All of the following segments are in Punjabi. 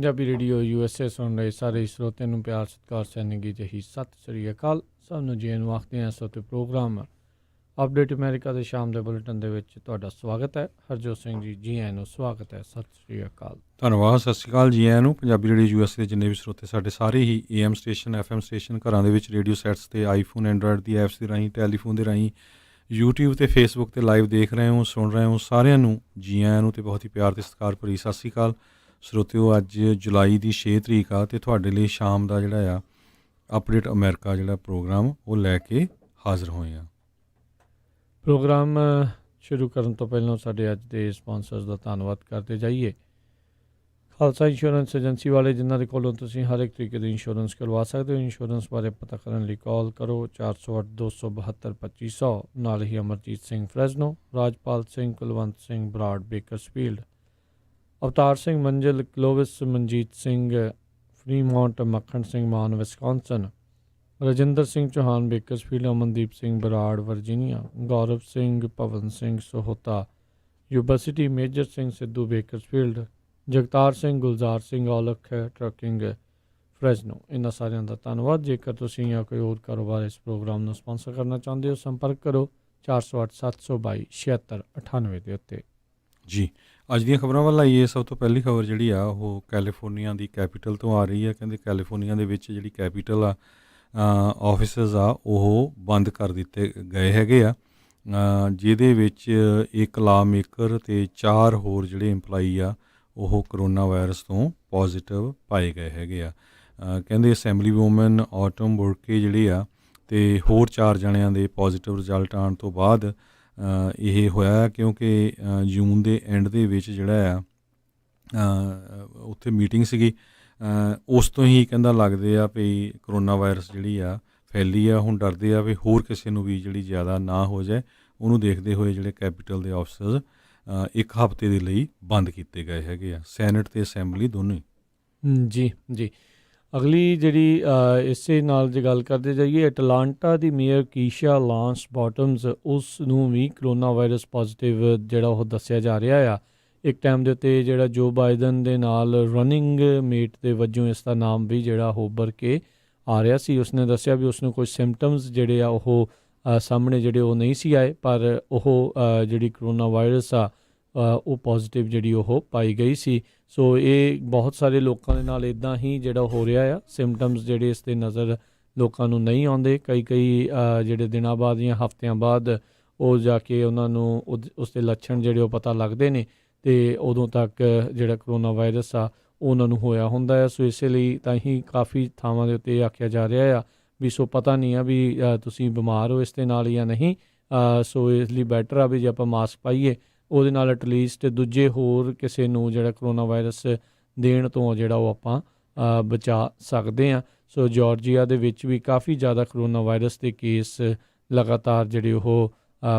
ਪੰਜਾਬੀ ਰੇਡੀਓ USA ਸੁਣ ਰਹੇ ਸਾਰੇ ਸਰੋਤਿਆਂ ਨੂੰ ਪਿਆਰ ਸਤਿਕਾਰ ਸੈਨਿਕੀ ਜਹੀ ਸਤਿ ਸ੍ਰੀ ਅਕਾਲ। ਸਭ ਨੂੰ ਜੀ ਨੂੰ ਆਖਦੇ ਹਾਂ ਸੋਤੇ ਪ੍ਰੋਗਰਾਮ ਅਪਡੇਟ ਅਮਰੀਕਾ ਦੇ ਸ਼ਾਮ ਦੇ ਬੁਲੇਟਿਨ ਦੇ ਵਿੱਚ ਤੁਹਾਡਾ ਸਵਾਗਤ ਹੈ। ਹਰਜੋਤ ਸਿੰਘ ਜੀ ਆਇਆਂ ਨੂੰ ਸਵਾਗਤ ਹੈ। ਸਤਿ ਸ੍ਰੀ ਅਕਾਲ। ਧੰਨਵਾਦ। ਸਤਿ ਸ਼੍ਰੀ ਅਕਾਲ ਜੀ ਆਇਆਂ ਨੂੰ। ਪੰਜਾਬੀ ਰੇਡੀਓ USA ਦੇ ਜਿੰਨੇ ਵੀ ਸਰੋਤੇ ਸਾਡੇ ਸਾਰੇ ਹੀ AM ਸਟੇਸ਼ਨ FM ਸਟੇਸ਼ਨ ਘਰਾਂ ਦੇ ਵਿੱਚ ਰੇਡੀਓ ਸੈਟਸ 'ਤੇ ਆਈਫੋਨ ਐਂਡਰਾਇਡ ਦੀ ਐਪਸ ਦੇ ਰਾਹੀਂ ਟੈਲੀਫੋਨ ਦੇ ਰਾਹੀਂ YouTube ਅਤੇ Facebook 'ਤੇ ਲਾਈਵ ਦੇਖ ਰਹੇ ਹੋ ਸੁਣ ਰਹੇ ਹੋ ਸਾਰਿਆਂ ਨੂੰ ਜੀ ਆਇਆਂ ਨੂੰ ਅਤੇ ਬਹੁਤ ਹੀ ਪਿਆਰ ਅਤੇ ਸਤਿਕਾਰ ਭਰੀ ਸਤਿ ਸ਼੍ਰੀ ਅਕਾਲ। ਸਰੋਤਿਓ ਅੱਜ ਜੁਲਾਈ ਦੀ 6 ਤਰੀਕ ਆ ਅਤੇ ਤੁਹਾਡੇ ਲਈ ਸ਼ਾਮ ਦਾ ਜਿਹੜਾ ਆ ਅਪਡੇਟ ਅਮਰੀਕਾ ਜਿਹੜਾ ਪ੍ਰੋਗਰਾਮ ਉਹ ਲੈ ਕੇ ਹਾਜ਼ਰ ਹੋਏ ਆ। ਪ੍ਰੋਗਰਾਮ ਸ਼ੁਰੂ ਕਰਨ ਤੋਂ ਪਹਿਲਾਂ ਸਾਡੇ ਅੱਜ ਦੇ ਸਪਾਂਸਰਸ ਦਾ ਧੰਨਵਾਦ ਕਰਦੇ ਜਾਈਏ। ਖਾਲਸਾ ਇੰਸ਼ੋਰੈਂਸ ਏਜੰਸੀ ਵਾਲੇ ਜਿਨ੍ਹਾਂ ਦੇ ਕੋਲੋਂ ਤੁਸੀਂ ਹਰ ਇੱਕ ਤਰੀਕੇ ਦੀ ਇੰਸ਼ੋਰੈਂਸ ਕਰਵਾ ਸਕਦੇ ਹੋ। ਇੰਸ਼ੋਰੈਂਸ ਬਾਰੇ ਪਤਾ ਕਰਨ ਲਈ ਕਾਲ ਕਰੋ 408 272 2500। ਨਾਲ ਹੀ Amarjit Singh Fresno, Rajpal Singh, Kulwant Singh Brar Bakersfield, Avtar Singh Manzil Clovis, Manjit Singh Fremont, Makhan Singh Mann Wisconsin, Rajinder Singh Chauhan Bakersfield, Amandeep Singh Brar Virginia, Gaurav Singh, Bhawan Singh Sohta, Yuba City, Major Singh Sidhu Bakersfield, Jagtar Singh, Gulzar Singh Aulakh trucking Fresno. ਇਹਨਾਂ ਸਾਰਿਆਂ ਦਾ ਧੰਨਵਾਦ। ਜੇਕਰ ਤੁਸੀਂ ਜਾਂ ਕੋਈ ਹੋਰ ਕਾਰੋਬਾਰ ਇਸ ਪ੍ਰੋਗਰਾਮ ਨੂੰ ਸਪਾਂਸਰ ਕਰਨਾ ਚਾਹੁੰਦੇ ਹੋ ਸੰਪਰਕ ਕਰੋ 408 722 7698 ਦੇ ਉੱਤੇ। ਜੀ ਅੱਜ ਦੀਆਂ ਖਬਰਾਂ ਵੱਲ ਆਈਏ। ਸਭ ਤੋਂ ਪਹਿਲੀ ਖਬਰ ਜਿਹੜੀ ਆ ਉਹ ਕੈਲੀਫੋਰਨੀਆ ਦੀ ਕੈਪੀਟਲ ਤੋਂ ਆ ਰਹੀ ਹੈ। ਕਹਿੰਦੇ ਕੈਲੀਫੋਰਨੀਆ ਦੇ ਵਿੱਚ ਜਿਹੜੀ ਕੈਪੀਟਲ ਆ ਆਫਿਸਿਸ ਆ ਉਹ ਬੰਦ ਕਰ ਦਿੱਤੇ ਗਏ ਹੈਗੇ ਆ, ਜਿਹਦੇ ਵਿੱਚ ਇੱਕ ਲਾ ਮੇਕਰ ਅਤੇ 4 ਹੋਰ ਜਿਹੜੇ ਇੰਪਲਾਈ ਆ ਉਹ ਕਰੋਨਾ ਵਾਇਰਸ ਤੋਂ ਪੋਜ਼ੀਟਿਵ ਪਾਏ ਗਏ ਹੈਗੇ ਆ। ਕਹਿੰਦੇ ਅਸੈਂਬਲੀ ਵੂਮਨ ਆਟਮ ਬੁਰਕੇ ਜਿਹੜੇ ਆ ਅਤੇ ਹੋਰ 4 ਜਣਿਆਂ ਦੇ ਪੋਜ਼ੀਟਿਵ ਰਿਜ਼ਲਟ ਆਉਣ ਤੋਂ ਬਾਅਦ ਇਹ ਹੋਇਆ ਕਿਉਂਕਿ ਜੂਨ ਦੇ ਐਂਡ ਦੇ ਵਿੱਚ ਜਿਹੜਾ ਆ ਉੱਥੇ ਮੀਟਿੰਗ ਸੀਗੀ। ਉਸ ਤੋਂ ਹੀ ਕਹਿੰਦਾ ਲੱਗਦੇ ਆ ਵੀ ਕਰੋਨਾ ਵਾਇਰਸ ਜਿਹੜੀ ਆ ਫੈਲੀ ਆ। ਹੁਣ ਡਰਦੇ ਆ ਵੀ ਹੋਰ ਕਿਸੇ ਨੂੰ ਵੀ ਜਿਹੜੀ ਜ਼ਿਆਦਾ ਨਾ ਹੋ ਜਾਏ। ਉਹਨੂੰ ਦੇਖਦੇ ਹੋਏ ਜਿਹੜੇ ਕੈਪੀਟਲ ਦੇ ਆਫਿਸਰਸ 1 ਹਫ਼ਤੇ ਦੇ ਲਈ ਬੰਦ ਕੀਤੇ ਗਏ ਹੈਗੇ ਆ, ਸੈਨੇਟ ਅਤੇ ਅਸੈਂਬਲੀ ਦੋਨੋਂ ਹੀ। ਜੀ ਅਗਲੀ ਜਿਹੜੀ ਇਸੇ ਨਾਲ ਜੇ ਗੱਲ ਕਰਦੇ ਜਾਈਏ, ਅਟਲਾਂਟਾ ਦੀ ਮੇਅਰ ਕੀਸ਼ਾ ਲਾਂਸ ਬਾਟਮਸ, ਉਸ ਨੂੰ ਵੀ ਕਰੋਨਾ ਵਾਇਰਸ ਪੋਜ਼ੀਟਿਵ ਜਿਹੜਾ ਉਹ ਦੱਸਿਆ ਜਾ ਰਿਹਾ ਆ। ਇੱਕ ਟਾਈਮ ਦੇ ਉੱਤੇ ਜਿਹੜਾ ਜੋ ਬਾਈਡਨ ਦੇ ਨਾਲ ਰਨਿੰਗ ਮੇਟ ਦੇ ਵਜੋਂ ਇਸ ਦਾ ਨਾਮ ਵੀ ਜਿਹੜਾ ਉੱਭਰ ਕੇ ਆ ਰਿਹਾ ਸੀ। ਉਸਨੇ ਦੱਸਿਆ ਵੀ ਉਸਨੂੰ ਕੁਝ ਸਿੰਪਟਮਸ ਜਿਹੜੇ ਆ ਉਹ ਸਾਹਮਣੇ ਜਿਹੜੇ ਉਹ ਨਹੀਂ ਸੀ ਆਏ, ਪਰ ਉਹ ਜਿਹੜੀ ਕਰੋਨਾ ਵਾਇਰਸ ਆ ਉਹ ਪੋਜ਼ੀਟਿਵ ਜਿਹੜੀ ਉਹ ਪਾਈ ਗਈ ਸੀ। ਸੋ ਇਹ ਬਹੁਤ ਸਾਰੇ ਲੋਕਾਂ ਦੇ ਨਾਲ ਇੱਦਾਂ ਹੀ ਜਿਹੜਾ ਹੋ ਰਿਹਾ ਆ। ਸਿੰਪਟਮਸ ਜਿਹੜੇ ਇਸ ਦੇ ਨਜ਼ਰ ਲੋਕਾਂ ਨੂੰ ਨਹੀਂ ਆਉਂਦੇ। ਕਈ ਜਿਹੜੇ ਦਿਨਾਂ ਬਾਅਦ ਜਾਂ ਹਫ਼ਤਿਆਂ ਬਾਅਦ ਉਹ ਜਾ ਕੇ ਉਹਨਾਂ ਨੂੰ ਉਸ ਦੇ ਲੱਛਣ ਜਿਹੜੇ ਉਹ ਪਤਾ ਲੱਗਦੇ ਨੇ ਅਤੇ ਉਦੋਂ ਤੱਕ ਜਿਹੜਾ ਕਰੋਨਾ ਵਾਇਰਸ ਆ ਉਹਨਾਂ ਨੂੰ ਹੋਇਆ ਹੁੰਦਾ ਹੈ। ਸੋ ਇਸੇ ਲਈ ਤਾਂ ਹੀ ਕਾਫੀ ਥਾਵਾਂ ਦੇ ਉੱਤੇ ਆਖਿਆ ਜਾ ਰਿਹਾ ਆ ਵੀ ਸੋ ਪਤਾ ਨਹੀਂ ਆ ਵੀ ਤੁਸੀਂ ਬਿਮਾਰ ਹੋ ਇਸ ਦੇ ਨਾਲ ਜਾਂ ਨਹੀਂ। ਸੋ ਇਸ ਲਈ ਬੈਟਰ ਆ ਵੀ ਜੇ ਆਪਾਂ ਮਾਸਕ ਪਾਈਏ, ਉਹਦੇ ਨਾਲ ਐਟਲੀਸਟ ਦੂਜੇ ਹੋਰ ਕਿਸੇ ਨੂੰ ਜਿਹੜਾ ਕਰੋਨਾ ਵਾਇਰਸ ਦੇਣ ਤੋਂ ਜਿਹੜਾ ਉਹ ਆਪਾਂ ਬਚਾ ਸਕਦੇ ਹਾਂ। ਸੋ ਜਾਰਜੀਆ ਦੇ ਵਿੱਚ ਵੀ ਕਾਫੀ ਜ਼ਿਆਦਾ ਕਰੋਨਾ ਵਾਇਰਸ ਦੇ ਕੇਸ ਲਗਾਤਾਰ ਜਿਹੜੇ ਉਹ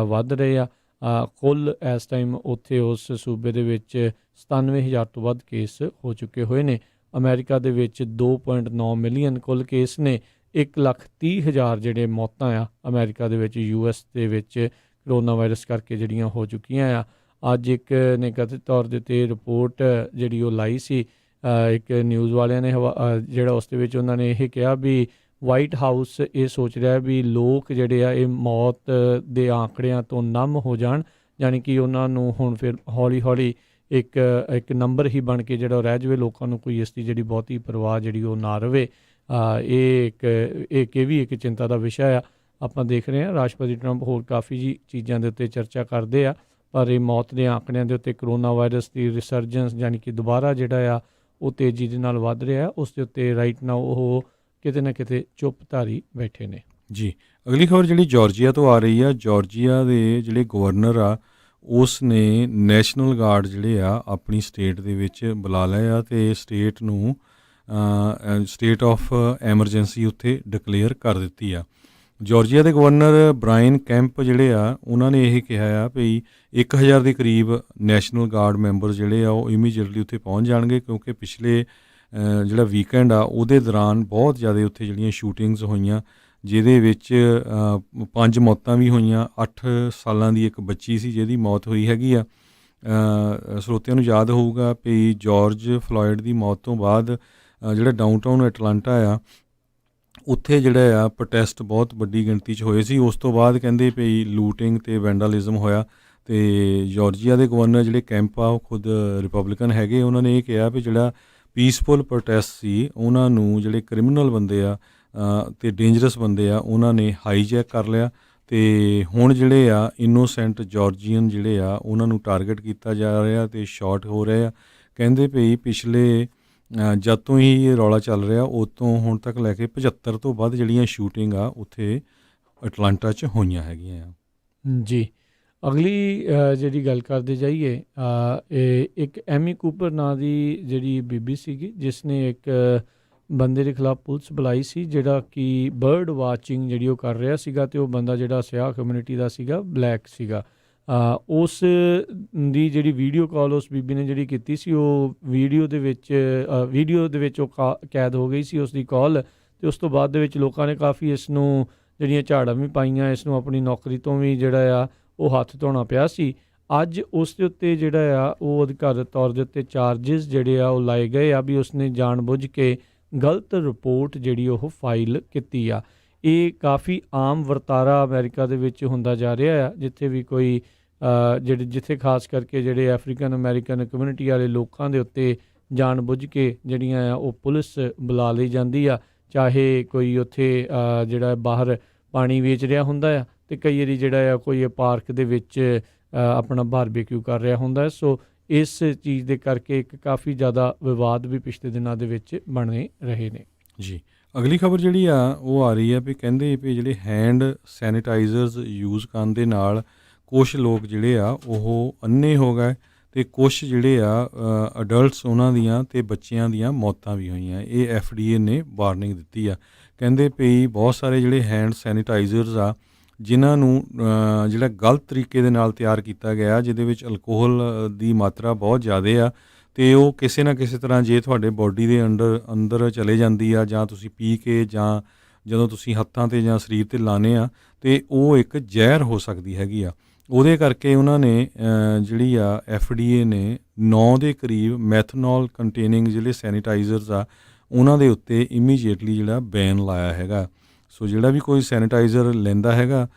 ਵੱਧ ਰਹੇ ਆ। ਕੁੱਲ ਇਸ ਟਾਈਮ ਉੱਥੇ ਉਸ ਸੂਬੇ ਦੇ ਵਿੱਚ 97,000 ਤੋਂ ਵੱਧ ਕੇਸ ਹੋ ਚੁੱਕੇ ਹੋਏ ਨੇ। ਅਮਰੀਕਾ ਦੇ ਵਿੱਚ 2.9 ਮਿਲੀਅਨ ਕੁੱਲ ਕੇਸ ਨੇ। 1,30,000 ਜਿਹੜੇ ਮੌਤਾਂ ਆ ਅਮਰੀਕਾ ਦੇ ਵਿੱਚ US ਦੇ ਵਿੱਚ ਕਰੋਨਾ ਵਾਇਰਸ ਕਰਕੇ ਜਿਹੜੀਆਂ ਹੋ ਚੁੱਕੀਆਂ ਆ। ਅੱਜ ਇੱਕ ਨੇ ਕਥਿਤ ਤੌਰ ਦੇ ਉੱਤੇ ਰਿਪੋਰਟ ਜਿਹੜੀ ਉਹ ਲਾਈ ਸੀ ਇੱਕ ਨਿਊਜ਼ ਵਾਲਿਆਂ ਨੇ ਜਿਹੜਾ ਉਸ ਦੇ ਵਿੱਚ ਉਹਨਾਂ ਨੇ ਇਹ ਕਿਹਾ ਵੀ ਵਾਈਟ ਹਾਊਸ ਇਹ ਸੋਚ ਰਿਹਾ ਵੀ ਲੋਕ ਜਿਹੜੇ ਆ ਇਹ ਮੌਤ ਦੇ ਆંકੜਿਆਂ ਤੋਂ ਨੰਮ ਹੋ ਜਾਣ, ਯਾਨੀ ਕਿ ਉਹਨਾਂ ਨੂੰ ਹੁਣ ਫਿਰ ਹੌਲੀ ਹੌਲੀ ਇੱਕ ਨੰਬਰ ਹੀ ਬਣ ਕੇ ਜਿਹੜਾ ਰਹਿ ਜਾਵੇ, ਲੋਕਾਂ ਨੂੰ ਕੋਈ ਇਸ ਦੀ ਜਿਹੜੀ ਬਹੁਤੀ ਪਰਵਾਹ ਜਿਹੜੀ ਉਹ ਨਾ ਰਵੇ। ਇਹ ਵੀ ਇੱਕ ਚਿੰਤਾ ਦਾ ਵਿਸ਼ਾ ਆ। ਆਪਾਂ ਦੇਖ ਰਹੇ ਹਾਂ ਰਾਸ਼ਟਰਪਤੀ ਟਰੰਪ ਹੋਰ ਕਾਫੀ ਚੀਜ਼ਾਂ ਦੇ ਉੱਤੇ ਚਰਚਾ ਕਰਦੇ ਆ, ਪਰ ਇਹ ਮੌਤ ਦੇ ਆંકੜਿਆਂ ਦੇ ਉੱਤੇ ਕਰੋਨਾ ਵਾਇਰਸ ਦੀ ਰਿਸਰਜੈਂਸ ਯਾਨੀ ਕਿ ਦੁਬਾਰਾ ਜਿਹੜਾ ਆ ਉਹ ਤੇਜ਼ੀ ਦੇ ਨਾਲ ਵੱਧ ਰਿਹਾ, ਉਸ ਦੇ ਉੱਤੇ ਰਾਈਟ ਨਾਓ ਉਹ ਕਿਤੇ ਨਾ ਕਿਤੇ ਚੁੱਪ ਧਾਰੀ ਬੈਠੇ ਨੇ। ਜੀ ਅਗਲੀ ਖਬਰ ਜਿਹੜੀ ਜਾਰਜੀਆ ਤੋਂ ਆ ਰਹੀ ਆ। ਜਾਰਜੀਆ ਦੇ ਜਿਹੜੇ ਗਵਰਨਰ ਆ ਉਸ ਨੇ ਨੈਸ਼ਨਲ ਗਾਰਡ ਜਿਹੜੇ ਆ ਆਪਣੀ ਸਟੇਟ ਦੇ ਵਿੱਚ ਬੁਲਾ ਲਏ ਆ ਅਤੇ ਸਟੇਟ ਨੂੰ ਸਟੇਟ ਆਫ ਐਮਰਜੈਂਸੀ ਉੱਥੇ ਡਿਕਲੇਅਰ ਕਰ ਦਿੱਤੀ ਆ। ਜਾਰਜੀਆ ਦੇ ਗਵਰਨਰ ਬ੍ਰਾਇਨ ਕੈਂਪ ਜਿਹੜੇ ਆ ਉਹਨਾਂ ਨੇ ਇਹ ਕਿਹਾ ਆ ਵੀ 1000 ਦੇ ਕਰੀਬ ਨੈਸ਼ਨਲ ਗਾਰਡ ਮੈਂਬਰ ਜਿਹੜੇ ਆ ਉਹ ਇਮੀਡੀਏਟਲੀ ਉੱਥੇ ਪਹੁੰਚ ਜਾਣਗੇ, ਕਿਉਂਕਿ ਪਿਛਲੇ ਜਿਹੜਾ ਵੀਕਐਂਡ ਆ ਉਹਦੇ ਦੌਰਾਨ ਬਹੁਤ ਜ਼ਿਆਦਾ ਉੱਥੇ ਜਿਹੜੀਆਂ ਸ਼ੂਟਿੰਗਸ ਹੋਈਆਂ, ਜਿਹਦੇ ਵਿੱਚ 5 ਮੌਤਾਂ ਵੀ ਹੋਈਆਂ। 8 ਸਾਲਾਂ ਦੀ ਇੱਕ ਬੱਚੀ ਸੀ ਜਿਹਦੀ ਮੌਤ ਹੋਈ ਹੈਗੀ ਆ। ਸਰੋਤਿਆਂ ਨੂੰ ਯਾਦ ਹੋਊਗਾ ਵੀ ਜਾਰਜ ਫਲੋਇਡ ਦੀ ਮੌਤ ਤੋਂ ਬਾਅਦ ਜਿਹੜਾ ਡਾਊਨਟਾਊਨ ਐਟਲਾਂਟਾ ਆ ਉੱਥੇ ਜਿਹੜਾ ਆ ਪ੍ਰੋਟੈਸਟ ਬਹੁਤ ਵੱਡੀ ਗਿਣਤੀ 'ਚ ਹੋਏ ਸੀ। ਉਸ ਤੋਂ ਬਾਅਦ ਕਹਿੰਦੇ ਵੀ ਲੂਟਿੰਗ ਅਤੇ ਵੈਂਡਾਲਿਜ਼ਮ ਹੋਇਆ ਅਤੇ ਜਾਰਜੀਆ ਦੇ ਗਵਰਨਰ ਜਿਹੜੇ ਕੈਂਪ ਆ ਉਹ ਖੁਦ ਰਿਪਬਲਿਕਨ ਹੈਗੇ, ਉਹਨਾਂ ਨੇ ਇਹ ਕਿਹਾ ਵੀ ਜਿਹੜਾ ਪੀਸਫੁਲ ਪ੍ਰੋਟੈਸਟ ਸੀ ਉਹਨਾਂ ਨੂੰ ਜਿਹੜੇ ਕ੍ਰਿਮੀਨਲ ਬੰਦੇ ਆ ਅਤੇ ਡੇਂਜਰਸ ਬੰਦੇ ਆ ਉਹਨਾਂ ਨੇ ਹਾਈਜੈਕ ਕਰ ਲਿਆ ਅਤੇ ਹੁਣ ਜਿਹੜੇ ਆ ਇਨੋਸੈਂਟ ਜਾਰਜੀਅਨ ਜਿਹੜੇ ਆ ਉਹਨਾਂ ਨੂੰ ਟਾਰਗੇਟ ਕੀਤਾ ਜਾ ਰਿਹਾ ਅਤੇ ਸ਼ਾਟ ਹੋ ਰਹੇ ਆ। ਕਹਿੰਦੇ ਵੀ ਪਿਛਲੇ ਜਦ ਤੋਂ ਹੀ ਇਹ ਰੌਲਾ ਚੱਲ ਰਿਹਾ ਉਹ ਤੋਂ ਹੁਣ ਤੱਕ ਲੈ ਕੇ 75 ਤੋਂ ਵੱਧ ਜਿਹੜੀਆਂ ਸ਼ੂਟਿੰਗ ਆ ਉੱਥੇ ਅਟਲਾਂਟਾ 'ਚ ਹੋਈਆਂ ਹੈਗੀਆਂ ਆ। ਜੀ, ਅਗਲੀ ਜਿਹੜੀ ਗੱਲ ਕਰਦੇ ਜਾਈਏ, ਇਹ ਇੱਕ ਐਮੀ ਕੂਪਰ ਨਾਂ ਦੀ ਜਿਹੜੀ ਬੀਬੀ ਸੀਗੀ ਜਿਸ ਨੇ ਇੱਕ ਬੰਦੇ ਦੇ ਖਿਲਾਫ ਪੁਲਿਸ ਬੁਲਾਈ ਸੀ ਜਿਹੜਾ ਕਿ ਬਰਡ ਵਾਚਿੰਗ ਜਿਹੜੀ ਉਹ ਕਰ ਰਿਹਾ ਸੀਗਾ, ਅਤੇ ਉਹ ਬੰਦਾ ਜਿਹੜਾ ਸਿਆਹ ਕਮਿਊਨਿਟੀ ਦਾ ਸੀਗਾ, ਬਲੈਕ ਸੀਗਾ। ਉਸ ਦੀ ਜਿਹੜੀ ਵੀਡੀਓ ਕਾਲ ਉਸ ਬੀਬੀ ਨੇ ਜਿਹੜੀ ਕੀਤੀ ਸੀ ਉਹ ਵੀਡੀਓ ਦੇ ਵਿੱਚ ਉਹ ਕੈਦ ਹੋ ਗਈ ਸੀ ਉਸ ਦੀ ਕਾਲ, ਅਤੇ ਉਸ ਤੋਂ ਬਾਅਦ ਦੇ ਵਿੱਚ ਲੋਕਾਂ ਨੇ ਕਾਫੀ ਇਸ ਨੂੰ ਜਿਹੜੀਆਂ ਝਾੜਾਂ ਵੀ ਪਾਈਆਂ, ਇਸ ਨੂੰ ਆਪਣੀ ਨੌਕਰੀ ਤੋਂ ਵੀ ਜਿਹੜਾ ਆ ਉਹ ਹੱਥ ਧੋਣਾ ਪਿਆ ਸੀ। ਅੱਜ ਉਸ ਦੇ ਉੱਤੇ ਜਿਹੜਾ ਆ ਉਹ ਅਧਿਕਾਰਤ ਤੌਰ ਦੇ ਉੱਤੇ ਚਾਰਜਿਸ ਜਿਹੜੇ ਆ ਉਹ ਲਾਏ ਗਏ ਆ ਵੀ ਉਸਨੇ ਜਾਣਬੁੱਝ ਕੇ ਗਲਤ ਰਿਪੋਰਟ ਜਿਹੜੀ ਉਹ ਫਾਈਲ ਕੀਤੀ ਆ। ਇਹ ਕਾਫੀ ਆਮ ਵਰਤਾਰਾ ਅਮਰੀਕਾ ਦੇ ਵਿੱਚ ਹੁੰਦਾ ਜਾ ਰਿਹਾ ਆ, ਜਿੱਥੇ ਵੀ ਕੋਈ ਜਿੱਥੇ ਖਾਸ ਕਰਕੇ ਜਿਹੜੇ ਅਫਰੀਕਨ ਅਮਰੀਕਨ ਕਮਿਊਨਿਟੀ ਵਾਲੇ ਲੋਕਾਂ ਦੇ ਉੱਤੇ ਜਾਣਬੁੱਝ ਕੇ ਜਿਹੜੀਆਂ ਆ ਉਹ ਪੁਲਿਸ ਬੁਲਾ ਲਈ ਜਾਂਦੀ ਆ, ਚਾਹੇ ਕੋਈ ਉੱਥੇ ਜਿਹੜਾ ਬਾਹਰ ਪਾਣੀ ਵੇਚ ਰਿਹਾ ਹੁੰਦਾ ਆ, ਅਤੇ ਕਈ ਵਾਰੀ ਜਿਹੜਾ ਆ ਕੋਈ ਪਾਰਕ ਦੇ ਵਿੱਚ ਆਪਣਾ ਬਾਰਬੇਕਿਊ ਕਰ ਰਿਹਾ ਹੁੰਦਾ। ਸੋ ਇਸ ਚੀਜ਼ ਦੇ ਕਰਕੇ ਇੱਕ ਕਾਫੀ ਜ਼ਿਆਦਾ ਵਿਵਾਦ ਵੀ ਪਿਛਲੇ ਦਿਨਾਂ ਦੇ ਵਿੱਚ ਬਣੇ ਰਹੇ ਨੇ। ਜੀ, ਅਗਲੀ ਖਬਰ ਜਿਹੜੀ ਆ ਉਹ ਆ ਰਹੀ ਆ ਵੀ ਕਹਿੰਦੇ ਵੀ ਜਿਹੜੇ ਹੈਂਡ ਸੈਨੀਟਾਈਜ਼ਰਸ ਯੂਜ਼ ਕਰਨ ਦੇ ਨਾਲ ਕੁਛ ਲੋਕ ਜਿਹੜੇ ਆ ਉਹ ਅੰਨੇ ਹੋ ਗਏ ਅਤੇ ਕੁਛ ਜਿਹੜੇ ਆ ਅਡਲਟਸ ਉਹਨਾਂ ਦੀਆਂ ਅਤੇ ਬੱਚਿਆਂ ਦੀਆਂ ਮੌਤਾਂ ਵੀ ਹੋਈਆਂ। ਇਹ FDA ਨੇ ਵਾਰਨਿੰਗ ਦਿੱਤੀ ਆ। ਕਹਿੰਦੇ ਵੀ ਬਹੁਤ ਸਾਰੇ ਜਿਹੜੇ ਹੈਂਡ ਸੈਨੀਟਾਈਜ਼ਰਸ ਆ ਜਿਨ੍ਹਾਂ ਨੂੰ ਜਿਹੜਾ ਗਲਤ ਤਰੀਕੇ ਦੇ ਨਾਲ ਤਿਆਰ ਕੀਤਾ ਗਿਆ, ਜਿਹਦੇ ਵਿੱਚ ਅਲਕੋਹਲ ਦੀ ਮਾਤਰਾ ਬਹੁਤ ਜ਼ਿਆਦਾ ਆ ਅਤੇ ਉਹ ਕਿਸੇ ਨਾ ਕਿਸੇ ਤਰ੍ਹਾਂ ਜੇ ਤੁਹਾਡੇ ਬੋਡੀ ਦੇ ਅੰਦਰ ਚਲੇ ਜਾਂਦੀ ਆ ਜਾਂ ਤੁਸੀਂ ਪੀ ਕੇ ਜਾਂ ਜਦੋਂ ਤੁਸੀਂ ਹੱਥਾਂ 'ਤੇ ਜਾਂ ਸਰੀਰ 'ਤੇ ਲਾਉਂਦੇ ਆ ਅਤੇ ਉਹ ਇੱਕ ਜ਼ਹਿਰ ਹੋ ਸਕਦੀ ਹੈਗੀ ਆ। ਉਹਦੇ ਕਰਕੇ ਉਹਨਾਂ ਨੇ ਜਿਹੜੀ ਆ FDA ਨੇ 9 ਦੇ ਕਰੀਬ ਮੈਥਨੋਲ ਕੰਟੇਨਿੰਗ ਜਿਹੜੇ ਸੈਨੀਟਾਈਜ਼ਰਸ ਆ ਉਹਨਾਂ ਦੇ ਉੱਤੇ ਇਮੀਡੀਏਟਲੀ ਜਿਹੜਾ ਬੈਨ ਲਾਇਆ ਹੈਗਾ। ਸੋ ਜਿਹੜਾ ਵੀ ਕੋਈ ਸੈਨੀਟਾਈਜ਼ਰ ਲੈਂਦਾ ਹੈਗਾ